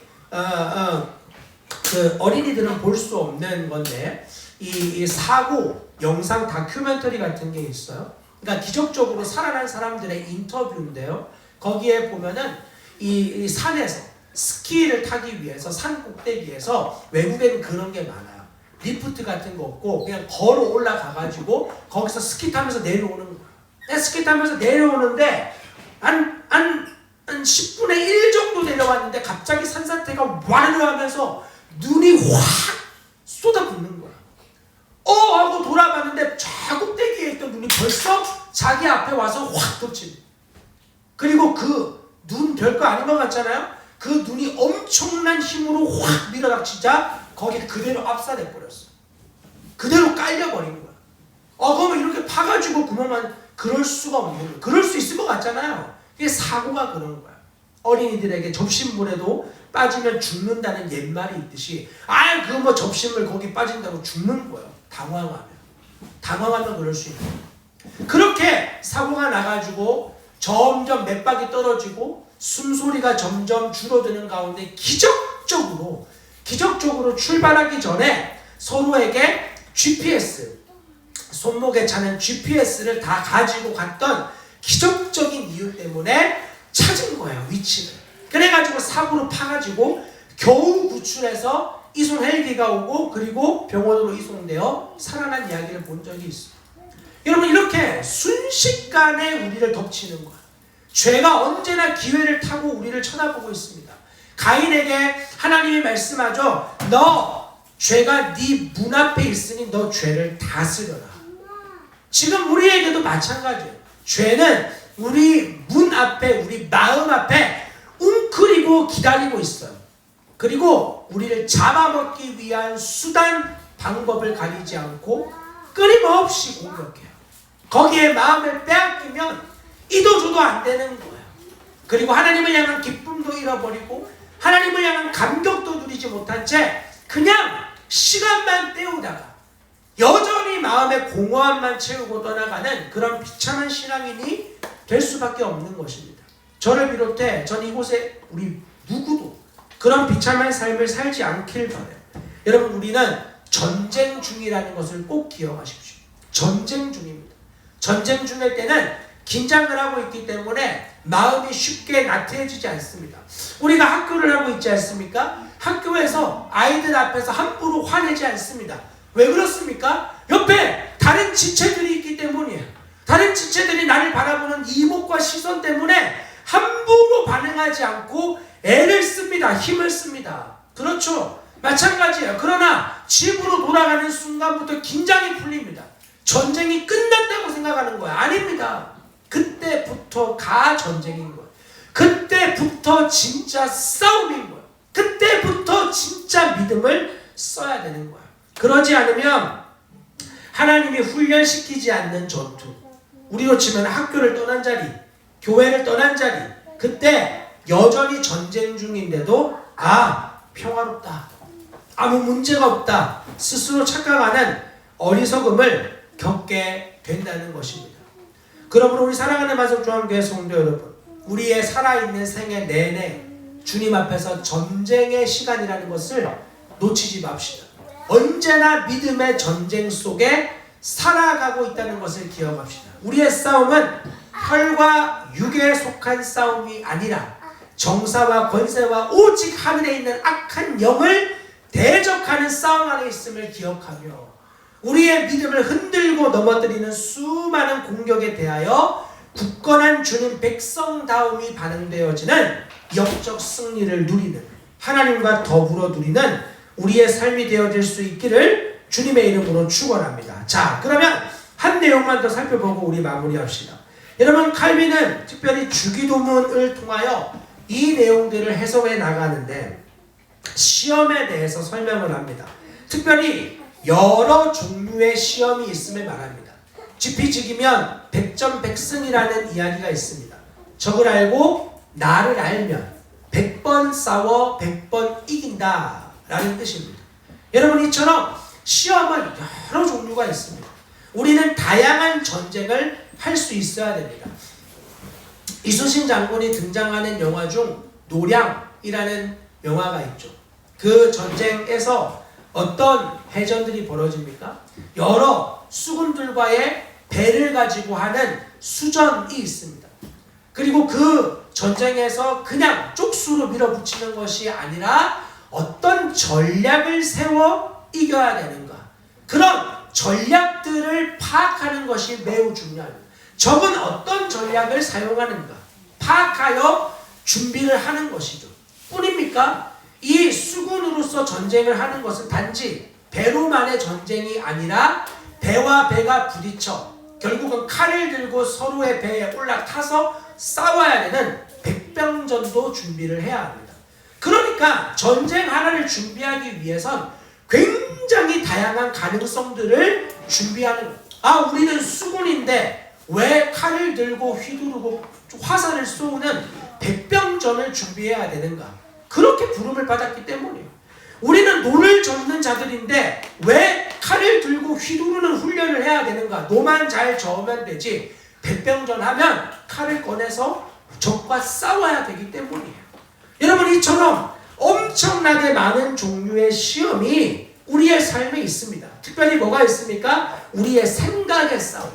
그 어린이들은 볼 수 없는 건데 이 사고 영상 다큐멘터리 같은 게 있어요. 그러니까 기적적으로 살아난 사람들의 인터뷰인데요. 거기에 보면은 이 산에서 스키를 타기 위해서 산 꼭대기에서 외국에는 그런 게 많아요. 리프트 같은 거 없고 그냥 걸어 올라가가지고 거기서 스키 타면서 내려오는 거예요. 스키 타면서 내려오는데 한 10분의 1 정도 내려왔는데 갑자기 산사태가 와르르 하면서 눈이 확 쏟아붓는 거야. 하고 돌아봤는데 저 꼭대기에 있던 눈이 벌써 자기 앞에 와서 확 덮치는. 그리고 그 눈 별거 아닌 것 같잖아요. 그 눈이 엄청난 힘으로 확 밀어닥치자 거기 그대로 압사돼 버렸어. 그대로 깔려버린 거야. 그러면 이렇게 파가지고 구멍만 그럴 수가 없는 거야. 그럴 수 있을 것 같잖아요. 이게 사고가 그런 거야. 어린이들에게 접신물에도 빠지면 죽는다는 옛말이 있듯이 그거 뭐 접신물 거기 빠진다고 죽는 거예요. 당황하면 그럴 수 있는 거예요. 그렇게 사고가 나가지고 점점 맥박이 떨어지고 숨소리가 점점 줄어드는 가운데 기적적으로 출발하기 전에 서로에게 GPS, 손목에 차는 GPS를 다 가지고 갔던 기적적인 이유 때문에 찾은 거예요, 위치를. 그래가지고 사고로 파가지고 겨우 구출해서 이송 헬기가 오고 그리고 병원으로 이송되어 살아난 이야기를 본 적이 있어요. 여러분, 이렇게 순식간에 우리를 덮치는 거예요. 죄가 언제나 기회를 타고 우리를 쳐다보고 있습니다. 가인에게 하나님이 말씀하죠. 너 죄가 네 문 앞에 있으니 너 죄를 다스려라. 지금 우리에게도 마찬가지예요. 죄는 우리 문 앞에, 우리 마음 앞에 웅크리고 기다리고 있어요. 그리고 우리를 잡아먹기 위한 수단, 방법을 가리지 않고 끊임없이 공격해요. 거기에 마음을 빼앗기면 이도저도 안 되는 거예요. 그리고 하나님을 향한 기쁨도 잃어버리고 하나님을 향한 감격도 누리지 못한 채 그냥 시간만 때우다가 여전히 마음의 공허함만 채우고 떠나가는 그런 비참한 신앙인이 될 수밖에 없는 것입니다. 저를 비롯해 전 이곳에 우리 누구도 그런 비참한 삶을 살지 않길 바라요. 여러분, 우리는 전쟁 중이라는 것을 꼭 기억하십시오. 전쟁 중입니다. 전쟁 중일 때는 긴장을 하고 있기 때문에 마음이 쉽게 나태해지지 않습니다. 우리가 학교를 하고 있지 않습니까? 학교에서 아이들 앞에서 함부로 화내지 않습니다. 왜 그렇습니까? 옆에 다른 지체들이 있기 때문이에요. 다른 지체들이 나를 바라보는 이목과 시선 때문에 함부로 반응하지 않고 애를 씁니다. 힘을 씁니다. 그렇죠? 마찬가지예요. 그러나 집으로 돌아가는 순간부터 긴장이 풀립니다. 전쟁이 끝났다고 생각하는 거야. 아닙니다. 그때부터가 전쟁인 거예요. 그때부터 진짜 싸움인 거예요. 그때부터 진짜 믿음을 써야 되는 거예요. 그러지 않으면 하나님이 훈련시키지 않는 전투, 우리로 치면 학교를 떠난 자리, 교회를 떠난 자리, 그때 여전히 전쟁 중인데도 평화롭다, 아무 문제가 없다 스스로 착각하는 어리석음을 겪게 된다는 것입니다. 그러므로 우리 사랑하는 만석조합교회 성도 여러분, 우리의 살아있는 생애 내내 주님 앞에서 전쟁의 시간이라는 것을 놓치지 맙시다. 언제나 믿음의 전쟁 속에 살아가고 있다는 것을 기억합시다. 우리의 싸움은 혈과 육에 속한 싸움이 아니라 정사와 권세와 오직 하늘에 있는 악한 영을 대적하는 싸움 안에 있음을 기억하며 우리의 믿음을 흔들고 넘어뜨리는 수많은 공격에 대하여 굳건한 주님 백성다움이 반응되어지는 영적 승리를 누리는, 하나님과 더불어 누리는 우리의 삶이 되어질 수 있기를 주님의 이름으로 축원합니다. 자, 그러면 한 내용만 더 살펴보고 우리 마무리합시다. 여러분, 칼빈은 특별히 주기도문을 통하여 이 내용들을 해석해 나가는데 시험에 대해서 설명을 합니다. 특별히 여러 종류의 시험이 있음을 말합니다. 지피지기면 백전백승이라는 이야기가 있습니다. 적을 알고 나를 알면 100번 싸워 100번 이긴다 라는 뜻입니다. 여러분, 이처럼 시험은 여러 종류가 있습니다. 우리는 다양한 전쟁을 할 수 있어야 됩니다. 이순신 장군이 등장하는 영화 중 노량이라는 영화가 있죠. 그 전쟁에서 어떤 해전들이 벌어집니까? 여러 수군들과의 배를 가지고 하는 수전이 있습니다. 그리고 그 전쟁에서 그냥 쪽수로 밀어붙이는 것이 아니라 어떤 전략을 세워 이겨야 되는가, 그런 전략들을 파악하는 것이 매우 중요합니다. 적은 어떤 전략을 사용하는가 파악하여 준비를 하는 것이죠. 뿐입니까? 이 수군으로서 전쟁을 하는 것은 단지 배로만의 전쟁이 아니라 배와 배가 부딪혀 결국은 칼을 들고 서로의 배에 올라타서 싸워야 되는 백병전도 준비를 해야 합니다. 그러니까 전쟁 하나를 준비하기 위해선 굉장히 다양한 가능성들을 준비하는 거예요. 우리는 수군인데 왜 칼을 들고 휘두르고 화살을 쏘는 백병전을 준비해야 되는가? 그렇게 부름을 받았기 때문이에요. 우리는 노를 젓는 자들인데 왜 칼을 들고 휘두르는 훈련을 해야 되는가? 노만 잘 저으면 되지 백병전 하면 칼을 꺼내서 적과 싸워야 되기 때문이에요. 여러분, 이처럼 엄청나게 많은 종류의 시험이 우리의 삶에 있습니다. 특별히 뭐가 있습니까? 우리의 생각의 싸움.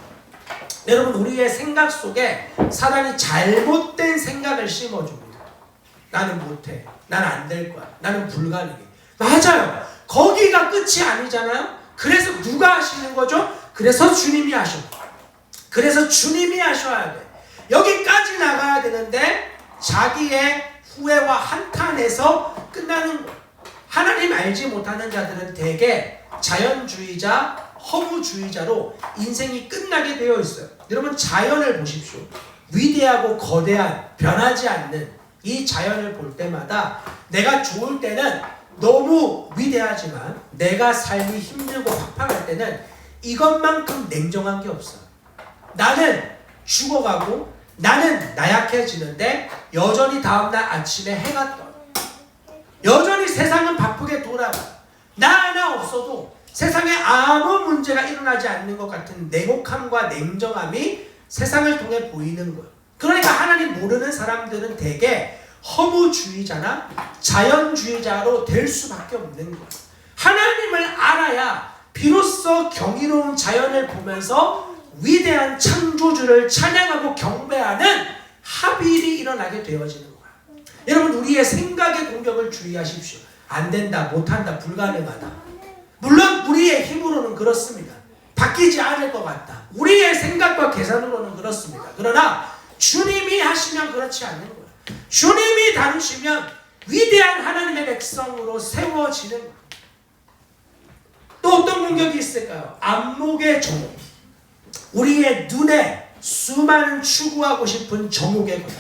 여러분, 우리의 생각 속에 사단이 잘못된 생각을 심어줍니다. 나는 못해. 난 안 될 거야. 나는 불가능해. 맞아요. 거기가 끝이 아니잖아요. 그래서 누가 하시는 거죠? 그래서 주님이 하셨고, 그래서 주님이 하셔야 돼. 여기까지 나가야 되는데 자기의 후회와 한탄에서 끝나는 거예요. 하나님 알지 못하는 자들은 대개 자연주의자, 허무주의자로 인생이 끝나게 되어 있어요. 여러분, 자연을 보십시오. 위대하고 거대한, 변하지 않는 이 자연을 볼 때마다 내가 좋을 때는 너무 위대하지만 내가 삶이 힘들고 팍팍할 때는 이것만큼 냉정한 게 없어요. 나는 죽어가고 나는 나약해지는데 여전히 다음날 아침에 해가 떠요. 여전히 세상은 바쁘게 돌아가. 나 하나 없어도 세상에 아무 문제가 일어나지 않는 것 같은 냉혹함과 냉정함이 세상을 통해 보이는 거예요. 그러니까 하나님 모르는 사람들은 대개 허무주의자나 자연주의자로 될 수밖에 없는 거예요. 하나님을 알아야 비로소 경이로운 자연을 보면서 위대한 창조주를 찬양하고 경배하는 합일이 일어나게 되어지는 거예요. 여러분, 우리의 생각의 공격을 주의하십시오. 안 된다, 못한다, 불가능하다. 물론 우리의 힘으로는 그렇습니다. 바뀌지 않을 것 같다. 우리의 생각과 계산으로는 그렇습니다. 그러나 주님이 하시면 그렇지 않는 거예요. 주님이 다루시면 위대한 하나님의 백성으로 세워지는 거예요. 또 어떤 공격이 있을까요? 안목의 정욕. 우리의 눈에 수많은 추구하고 싶은 정욕의 것들.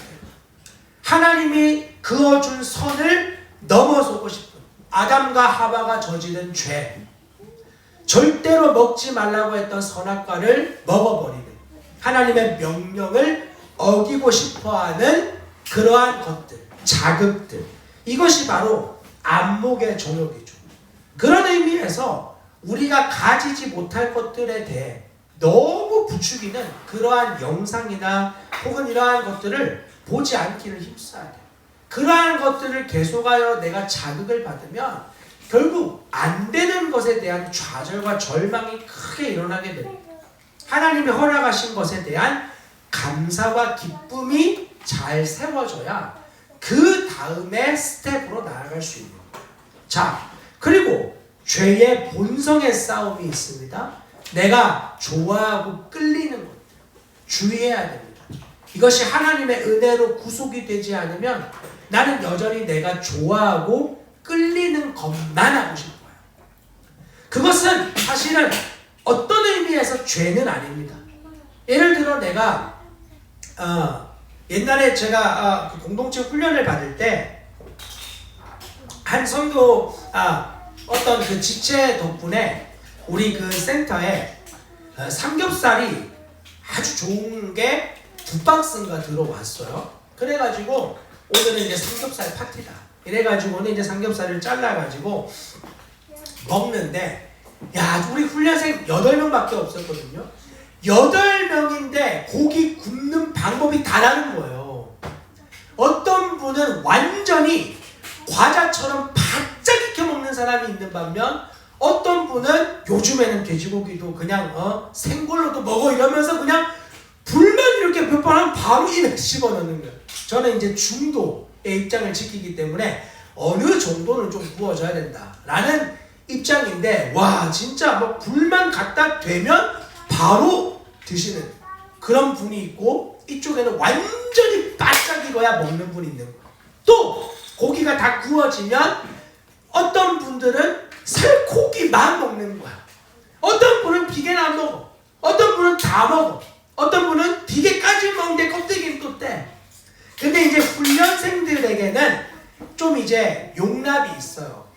하나님이 그어준 선을 넘어서고 싶은 아담과 하와가 저지른 죄. 절대로 먹지 말라고 했던 선악과를 먹어버리는, 하나님의 명령을 어기고 싶어하는 그러한 것들, 자극들. 이것이 바로 안목의 정욕이죠. 그런 의미에서 우리가 가지지 못할 것들에 대해 너무 부추기는 그러한 영상이나 혹은 이러한 것들을 보지 않기를 힘써야 돼요. 그러한 것들을 계속하여 내가 자극을 받으면 결국 안 되는 것에 대한 좌절과 절망이 크게 일어나게 됩니다. 하나님이 허락하신 것에 대한 감사와 기쁨이 잘 세워져야 그 다음에 스텝으로 나아갈 수 있는 거예요. 자, 그리고 죄의 본성의 싸움이 있습니다. 내가 좋아하고 끌리는 것들 주의해야 됩니다. 이것이 하나님의 은혜로 구속이 되지 않으면 나는 여전히 내가 좋아하고 끌리는 것만 하고 싶어요. 그것은 사실은 어떤 의미에서 죄는 아닙니다. 예를 들어 내가 옛날에 제가 그 공동체 훈련을 받을 때 한 선교 어떤 그 지체 덕분에 우리 그 센터에 삼겹살이 아주 좋은 게 2박스인가 들어왔어요. 그래가지고 오늘은 이제 삼겹살 파티다. 이래가지고는 이제 삼겹살을 잘라가지고 먹는데, 야, 우리 훈련생 8명밖에 없었거든요. 8명인데 고기 굽는 방법이 다 다른 거예요. 어떤 분은 완전히 과자처럼 바짝 익혀 먹는 사람이 있는 반면 어떤 분은 요즘에는 돼지고기도 그냥 생걸로도 먹어 이러면서 그냥 불만 이렇게 몇 번 하면 바로 입에 집어넣는 거예요. 저는 이제 중도의 입장을 지키기 때문에 어느 정도는 좀 구워줘야 된다라는 입장인데, 와 진짜 뭐 불만 갖다 대면 바로 드시는 그런 분이 있고, 이쪽에는 완전히 바짝 익어야 먹는 분이 있는 거예요. 또 고기가 다 구워지면 어떤 분들은 살코기만 먹는 거야. 어떤 분은 비계는 안 먹어. 어떤 분은 다 먹어. 어떤 분은 비계까지 먹는데 껍데기는 또 떼. 근데 이제 훈련생들에게는 좀 이제 용납이 있어요.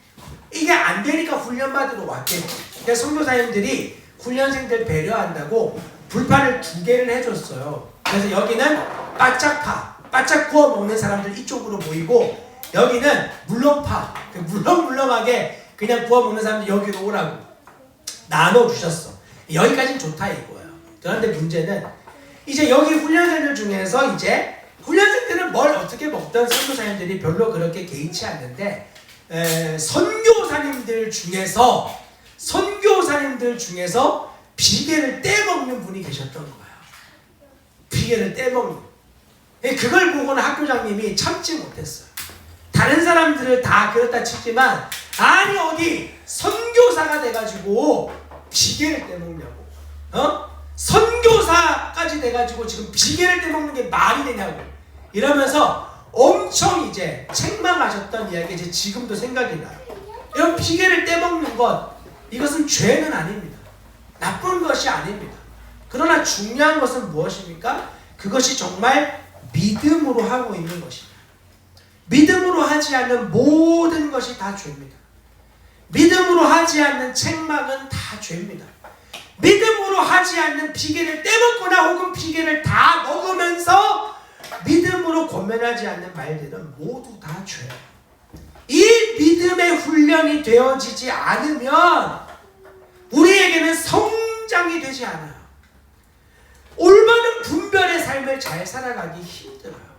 이게 안 되니까 훈련 받으러 왔겠지. 그래서 선교사님들이 훈련생들 배려한다고 불판을 2개를 해줬어요. 그래서 여기는 바짝 구워 먹는 사람들 이쪽으로 모이고, 여기는 물렁파, 물렁물렁하게 그냥 구워 먹는 사람들 여기로 오라고 나눠주셨어. 여기까지는 좋다 이거예요. 그런데 문제는 이제 여기 훈련생들 중에서 이제 훈련생들은 뭘 어떻게 먹던 선교사님들이 별로 그렇게 개의치 않는데, 선교사님들 중에서 비계를 떼먹는 분이 계셨던 거예요. 비계를 떼먹는. 그걸 보고는 학교장님이 참지 못했어요. 다른 사람들을 다 그렇다 치지만, 아니 어디 선교사가 돼가지고 비계를 떼먹냐고. 선교사까지 돼가지고 지금 비계를 떼먹는 게 말이 되냐고 이러면서 엄청 이제 책망하셨던 이야기 이제 지금도 생각이 나요. 이런 비계를 떼먹는 것, 이것은 죄는 아닙니다. 나쁜 것이 아닙니다. 그러나 중요한 것은 무엇입니까? 그것이 정말 믿음으로 하고 있는 것입니다. 믿음으로 하지 않는 모든 것이 다 죄입니다. 믿음으로 하지 않는 책망은 다 죄입니다. 믿음으로 하지 않는 비계를 떼먹거나 혹은 비계를 다 먹으면서 믿음으로 권면하지 않는 말들은 모두 다 죄예요. 이 믿음의 훈련이 되어지지 않으면 우리에게는 성장이 되지 않아요. 올바른 분별의 삶을 잘 살아가기 힘들어요.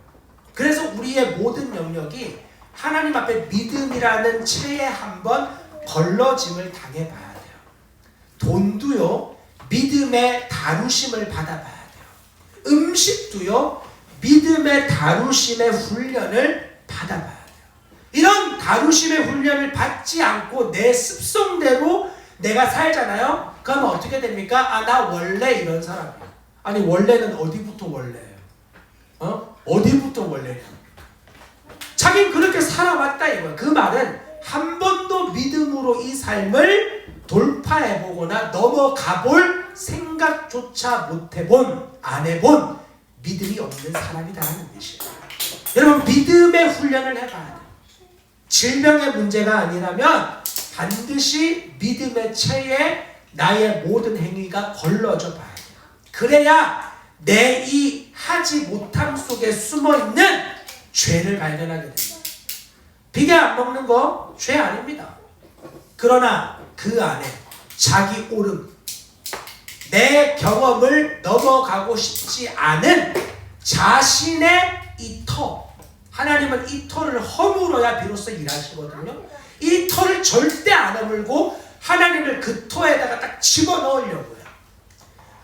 그래서 우리의 모든 영역이 하나님 앞에 믿음이라는 채에 한번 걸러짐을 당해봐야 돼요. 돈도요, 믿음의 다루심을 받아봐야 돼요. 음식도요, 믿음의 다루심의 훈련을 받아봐야 돼요. 이런 다루심의 훈련을 받지 않고 내 습성대로 내가 살잖아요. 그러면 어떻게 됩니까? 아, 나 원래 이런 사람이야. 아니 원래는 어디부터 원래예요? 어디부터 원래냐? 자긴 그렇게 살아왔다 이거야. 그 말은 한 번도 믿음으로 이 삶을 돌파해보거나 넘어가볼 생각조차 못해본, 안 해본 믿음이 없는 사람이다라는 뜻이에요. 여러분, 믿음의 훈련을 해봐야 돼요. 질병의 문제가 아니라면 반드시 믿음의 체에 나의 모든 행위가 걸러져 봐야 돼요. 그래야 내 이 하지 못함 속에 숨어있는 죄를 발견하게 됩니다. 비계 안 먹는 거 죄 아닙니다. 그러나 그 안에 자기 옳음, 내 경험을 넘어가고 싶지 않은 자신의 이 터, 하나님은 이 터를 허물어야 비로소 일하시거든요. 이 터를 절대 안 허물고 하나님을 그 터에다가 딱 집어넣으려고요.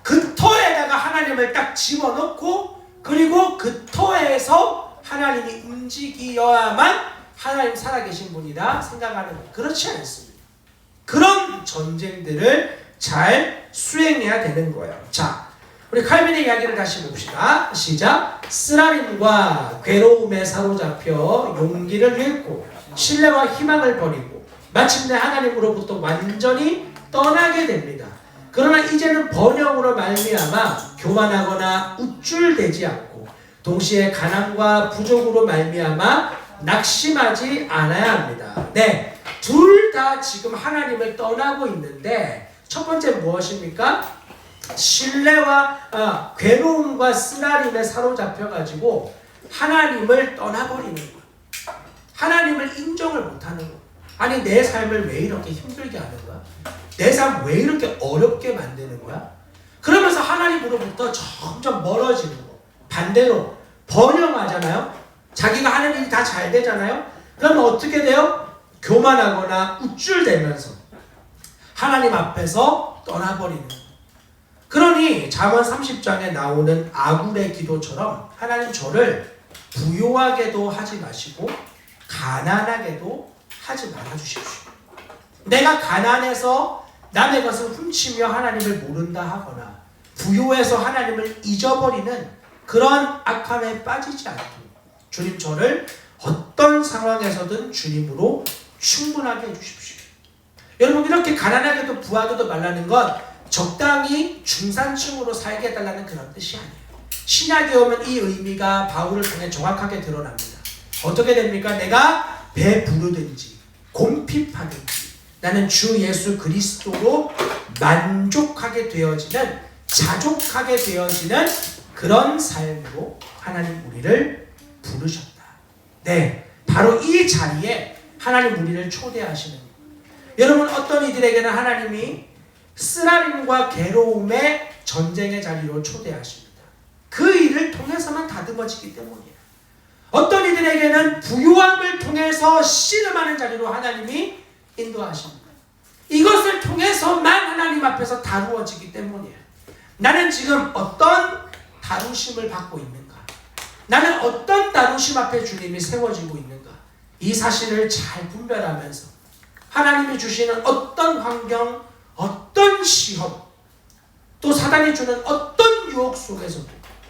그 터에다가 하나님을 딱 집어넣고, 그리고 그 터에서 하나님이 움직여야만 하나님 살아계신 분이다 생각하는 것, 그렇지 않습니다. 그런 전쟁들을 잘 수행해야 되는 거예요. 자, 우리 칼빈의 이야기를 다시 봅시다. 시작. 쓰라림과 괴로움에 사로잡혀 용기를 잃고 신뢰와 희망을 버리고 마침내 하나님으로부터 완전히 떠나게 됩니다. 그러나 이제는 번영으로 말미암아 교만하거나 우쭐대지 않고 동시에 가난과 부족으로 말미암아 낙심하지 않아야 합니다. 네, 둘 다 지금 하나님을 떠나고 있는데, 첫 번째 무엇입니까? 신뢰와 괴로움과 쓰라림에 사로잡혀가지고 하나님을 떠나버리는 거예요. 하나님을 인정을 못하는 거예요. 아니 내 삶을 왜 이렇게 힘들게 하는 거야? 내 삶 왜 이렇게 어렵게 만드는 거야? 그러면서 하나님으로부터 점점 멀어지는 거. 반대로 번영하잖아요. 자기가 하는 일이 다 잘 되잖아요. 그러면 어떻게 돼요? 교만하거나 우쭐대면서 하나님 앞에서 떠나버리는 거예요. 그러니 잠언 30장에 나오는 아굴의 기도처럼 하나님 저를 부요하게도 하지 마시고 가난하게도 하지 말아주십시오. 내가 가난해서 남의 것을 훔치며 하나님을 모른다 하거나 부요해서 하나님을 잊어버리는 그런 악함에 빠지지 않도록 주님 저를 어떤 상황에서든 주님으로 충분하게 해주십시오. 여러분 이렇게 가난하게도 부하게도 말라는 건 적당히 중산층으로 살게 해달라는 그런 뜻이 아니에요. 신약에 오면 이 의미가 바울을 통해 정확하게 드러납니다. 어떻게 됩니까? 내가 배부르든지 곰핍하든지 나는 주 예수 그리스도로 만족하게 되어지는 자족하게 되어지는 그런 삶으로 하나님 우리를 부르셨다. 네, 바로 이 자리에 하나님 우리를 초대하시는 거예요. 여러분 어떤 이들에게는 하나님이 쓰라림과 괴로움의 전쟁의 자리로 초대하십니다. 그 일을 통해서만 다듬어지기 때문이에요. 어떤 이들에게는 부유함을 통해서 씨름하는 자리로 하나님이 인도하십니다. 이것을 통해서만 하나님 앞에서 다루어지기 때문이에요. 나는 지금 어떤 다루심을 받고 있는가? 나는 어떤 다루심 앞에 주님이 세워지고 있는가? 이 사실을 잘 분별하면서 하나님이 주시는 어떤 환경, 어떤 시험, 또 사단이 주는 어떤 유혹 속에서도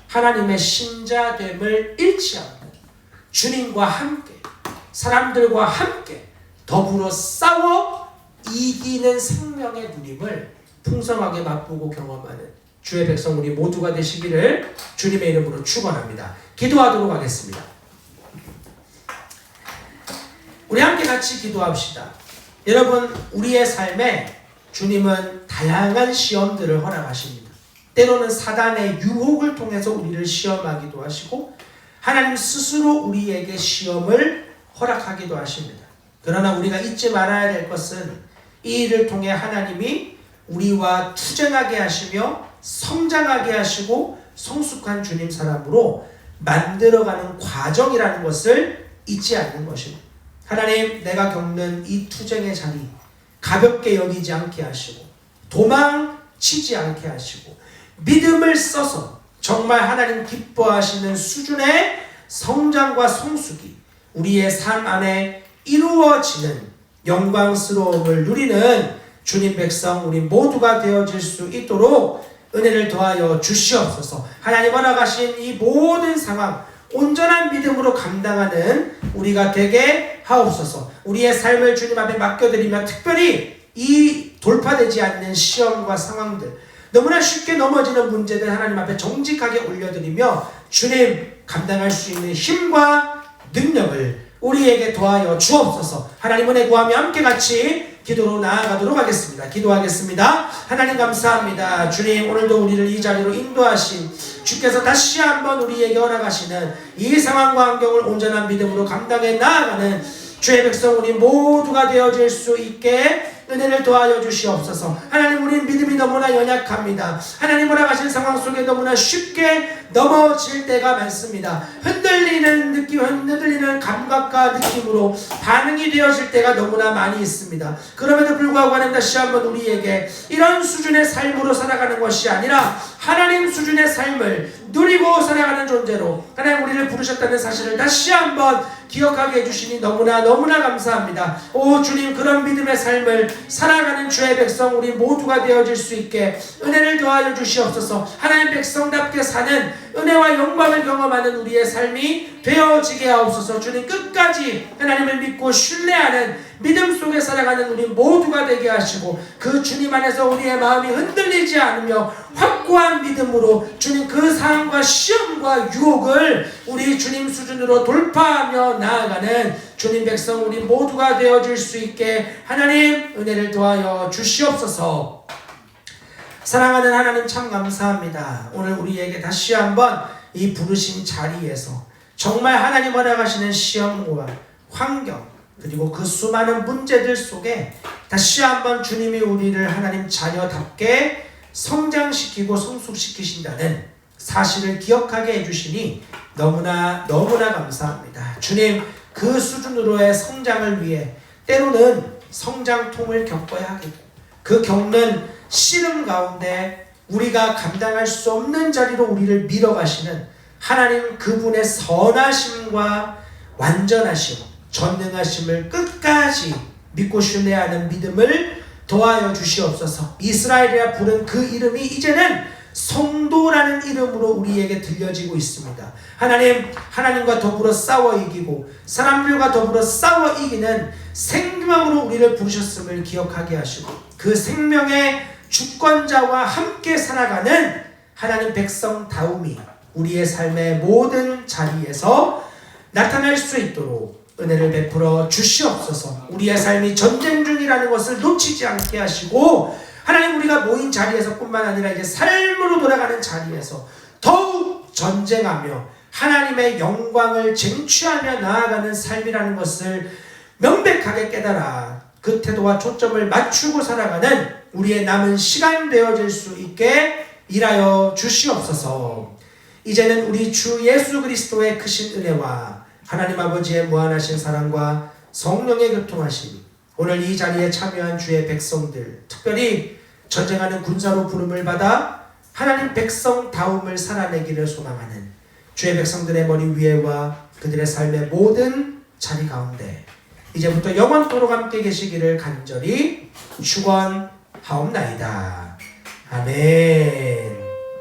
하나님의 신자됨을 잃지 않고 주님과 함께, 사람들과 함께 더불어 싸워 이기는 생명의 누림을 풍성하게 맛보고 경험하는 주의 백성 우리 모두가 되시기를 주님의 이름으로 축원합니다. 기도하도록 하겠습니다. 우리 함께 같이 기도합시다. 여러분 우리의 삶에 주님은 다양한 시험들을 허락하십니다. 때로는 사단의 유혹을 통해서 우리를 시험하기도 하시고 하나님 스스로 우리에게 시험을 허락하기도 하십니다. 그러나 우리가 잊지 말아야 될 것은 이 일을 통해 하나님이 우리와 투쟁하게 하시며 성장하게 하시고 성숙한 주님 사람으로 만들어가는 과정이라는 것을 잊지 않는 것입니다. 하나님 내가 겪는 이 투쟁의 자리 가볍게 여기지 않게 하시고 도망치지 않게 하시고 믿음을 써서 정말 하나님 기뻐하시는 수준의 성장과 성숙이 우리의 삶 안에 이루어지는 영광스러움을 누리는 주님 백성 우리 모두가 되어질 수 있도록 은혜를 더하여 주시옵소서. 하나님 허락하신 이 모든 상황 온전한 믿음으로 감당하는 우리가 되게 하옵소서. 우리의 삶을 주님 앞에 맡겨드리며 특별히 이 돌파되지 않는 시험과 상황들 너무나 쉽게 넘어지는 문제들 하나님 앞에 정직하게 올려드리며 주님 감당할 수 있는 힘과 능력을 우리에게 도와여 주옵소서. 하나님 은혜 구하며 함께 같이 기도로 나아가도록 하겠습니다. 기도하겠습니다. 하나님 감사합니다. 주님 오늘도 우리를 이 자리로 인도하신 주께서 다시 한번 우리에게 허락하시는 이 상황과 환경을 온전한 믿음으로 감당해 나아가는 주의 백성 우리 모두가 되어질 수 있게 은혜를 도와여 주시옵소서. 하나님 우리 믿음이 너무나 연약합니다. 하나님 허락하신 상황 속에 너무나 쉽게 넘어질 때가 많습니다. 흔들리는 감각과 느낌으로 반응이 되어질 때가 너무나 많이 있습니다. 그럼에도 불구하고 하나님 다시 한번 우리에게 이런 수준의 삶으로 살아가는 것이 아니라 하나님 수준의 삶을 누리고 살아가는 존재로 하나님 우리를 부르셨다는 사실을 다시 한번 기억하게 해주시니 너무나 감사합니다. 오 주님 그런 믿음의 삶을 살아가는 주의 백성 우리 모두가 되어질 수 있게 은혜를 더하여 주시옵소서. 하나님 백성답게 사는 은혜와 영광을 경험하는 우리의 삶이 되어지게 하옵소서. 주님 끝까지 하나님을 믿고 신뢰하는 믿음 속에 살아가는 우리 모두가 되게 하시고 그 주님 안에서 우리의 마음이 흔들리지 않으며 확고한 믿음으로 주님 그 상황과 시험과 유혹을 우리 주님 수준으로 돌파하며 나아가는 주님 백성 우리 모두가 되어질 수 있게 하나님 은혜를 도하여 주시옵소서. 사랑하는 하나님 참 감사합니다. 오늘 우리에게 다시 한번 이 부르신 자리에서 정말 하나님 허락하시는 시험과 환경 그리고 그 수많은 문제들 속에 다시 한번 주님이 우리를 하나님 자녀답게 성장시키고 성숙시키신다는 사실을 기억하게 해주시니 너무나 감사합니다. 주님 그 수준으로의 성장을 위해 때로는 성장통을 겪어야 하겠고 그 겪는 씨름 가운데 우리가 감당할 수 없는 자리로 우리를 밀어가시는 하나님 그분의 선하심과 완전하심, 전능하심을 끝까지 믿고 신뢰하는 믿음을 더하여 주시옵소서. 이스라엘이라 부른 그 이름이 이제는 성도라는 이름으로 우리에게 들려지고 있습니다. 하나님과 더불어 싸워 이기고 사람들과 더불어 싸워 이기는 생명으로 우리를 부르셨음을 기억하게 하시고 그 생명의 주권자와 함께 살아가는 하나님 백성다움이 우리의 삶의 모든 자리에서 나타날 수 있도록 은혜를 베풀어 주시옵소서. 우리의 삶이 전쟁 중이라는 것을 놓치지 않게 하시고 하나님 우리가 모인 자리에서 뿐만 아니라 이제 삶으로 돌아가는 자리에서 더욱 전쟁하며 하나님의 영광을 쟁취하며 나아가는 삶이라는 것을 명백하게 깨달아 그 태도와 초점을 맞추고 살아가는 우리의 남은 시간 되어질 수 있게 일하여 주시옵소서. 이제는 우리 주 예수 그리스도의 크신 은혜와 하나님 아버지의 무한하신 사랑과 성령의 교통하심, 오늘 이 자리에 참여한 주의 백성들, 특별히 전쟁하는 군사로 부름을 받아 하나님 백성다움을 살아내기를 소망하는 주의 백성들의 머리 위에와 그들의 삶의 모든 자리 가운데 이제부터 영원토록 함께 계시기를 간절히 축원하옵나이다. 아멘.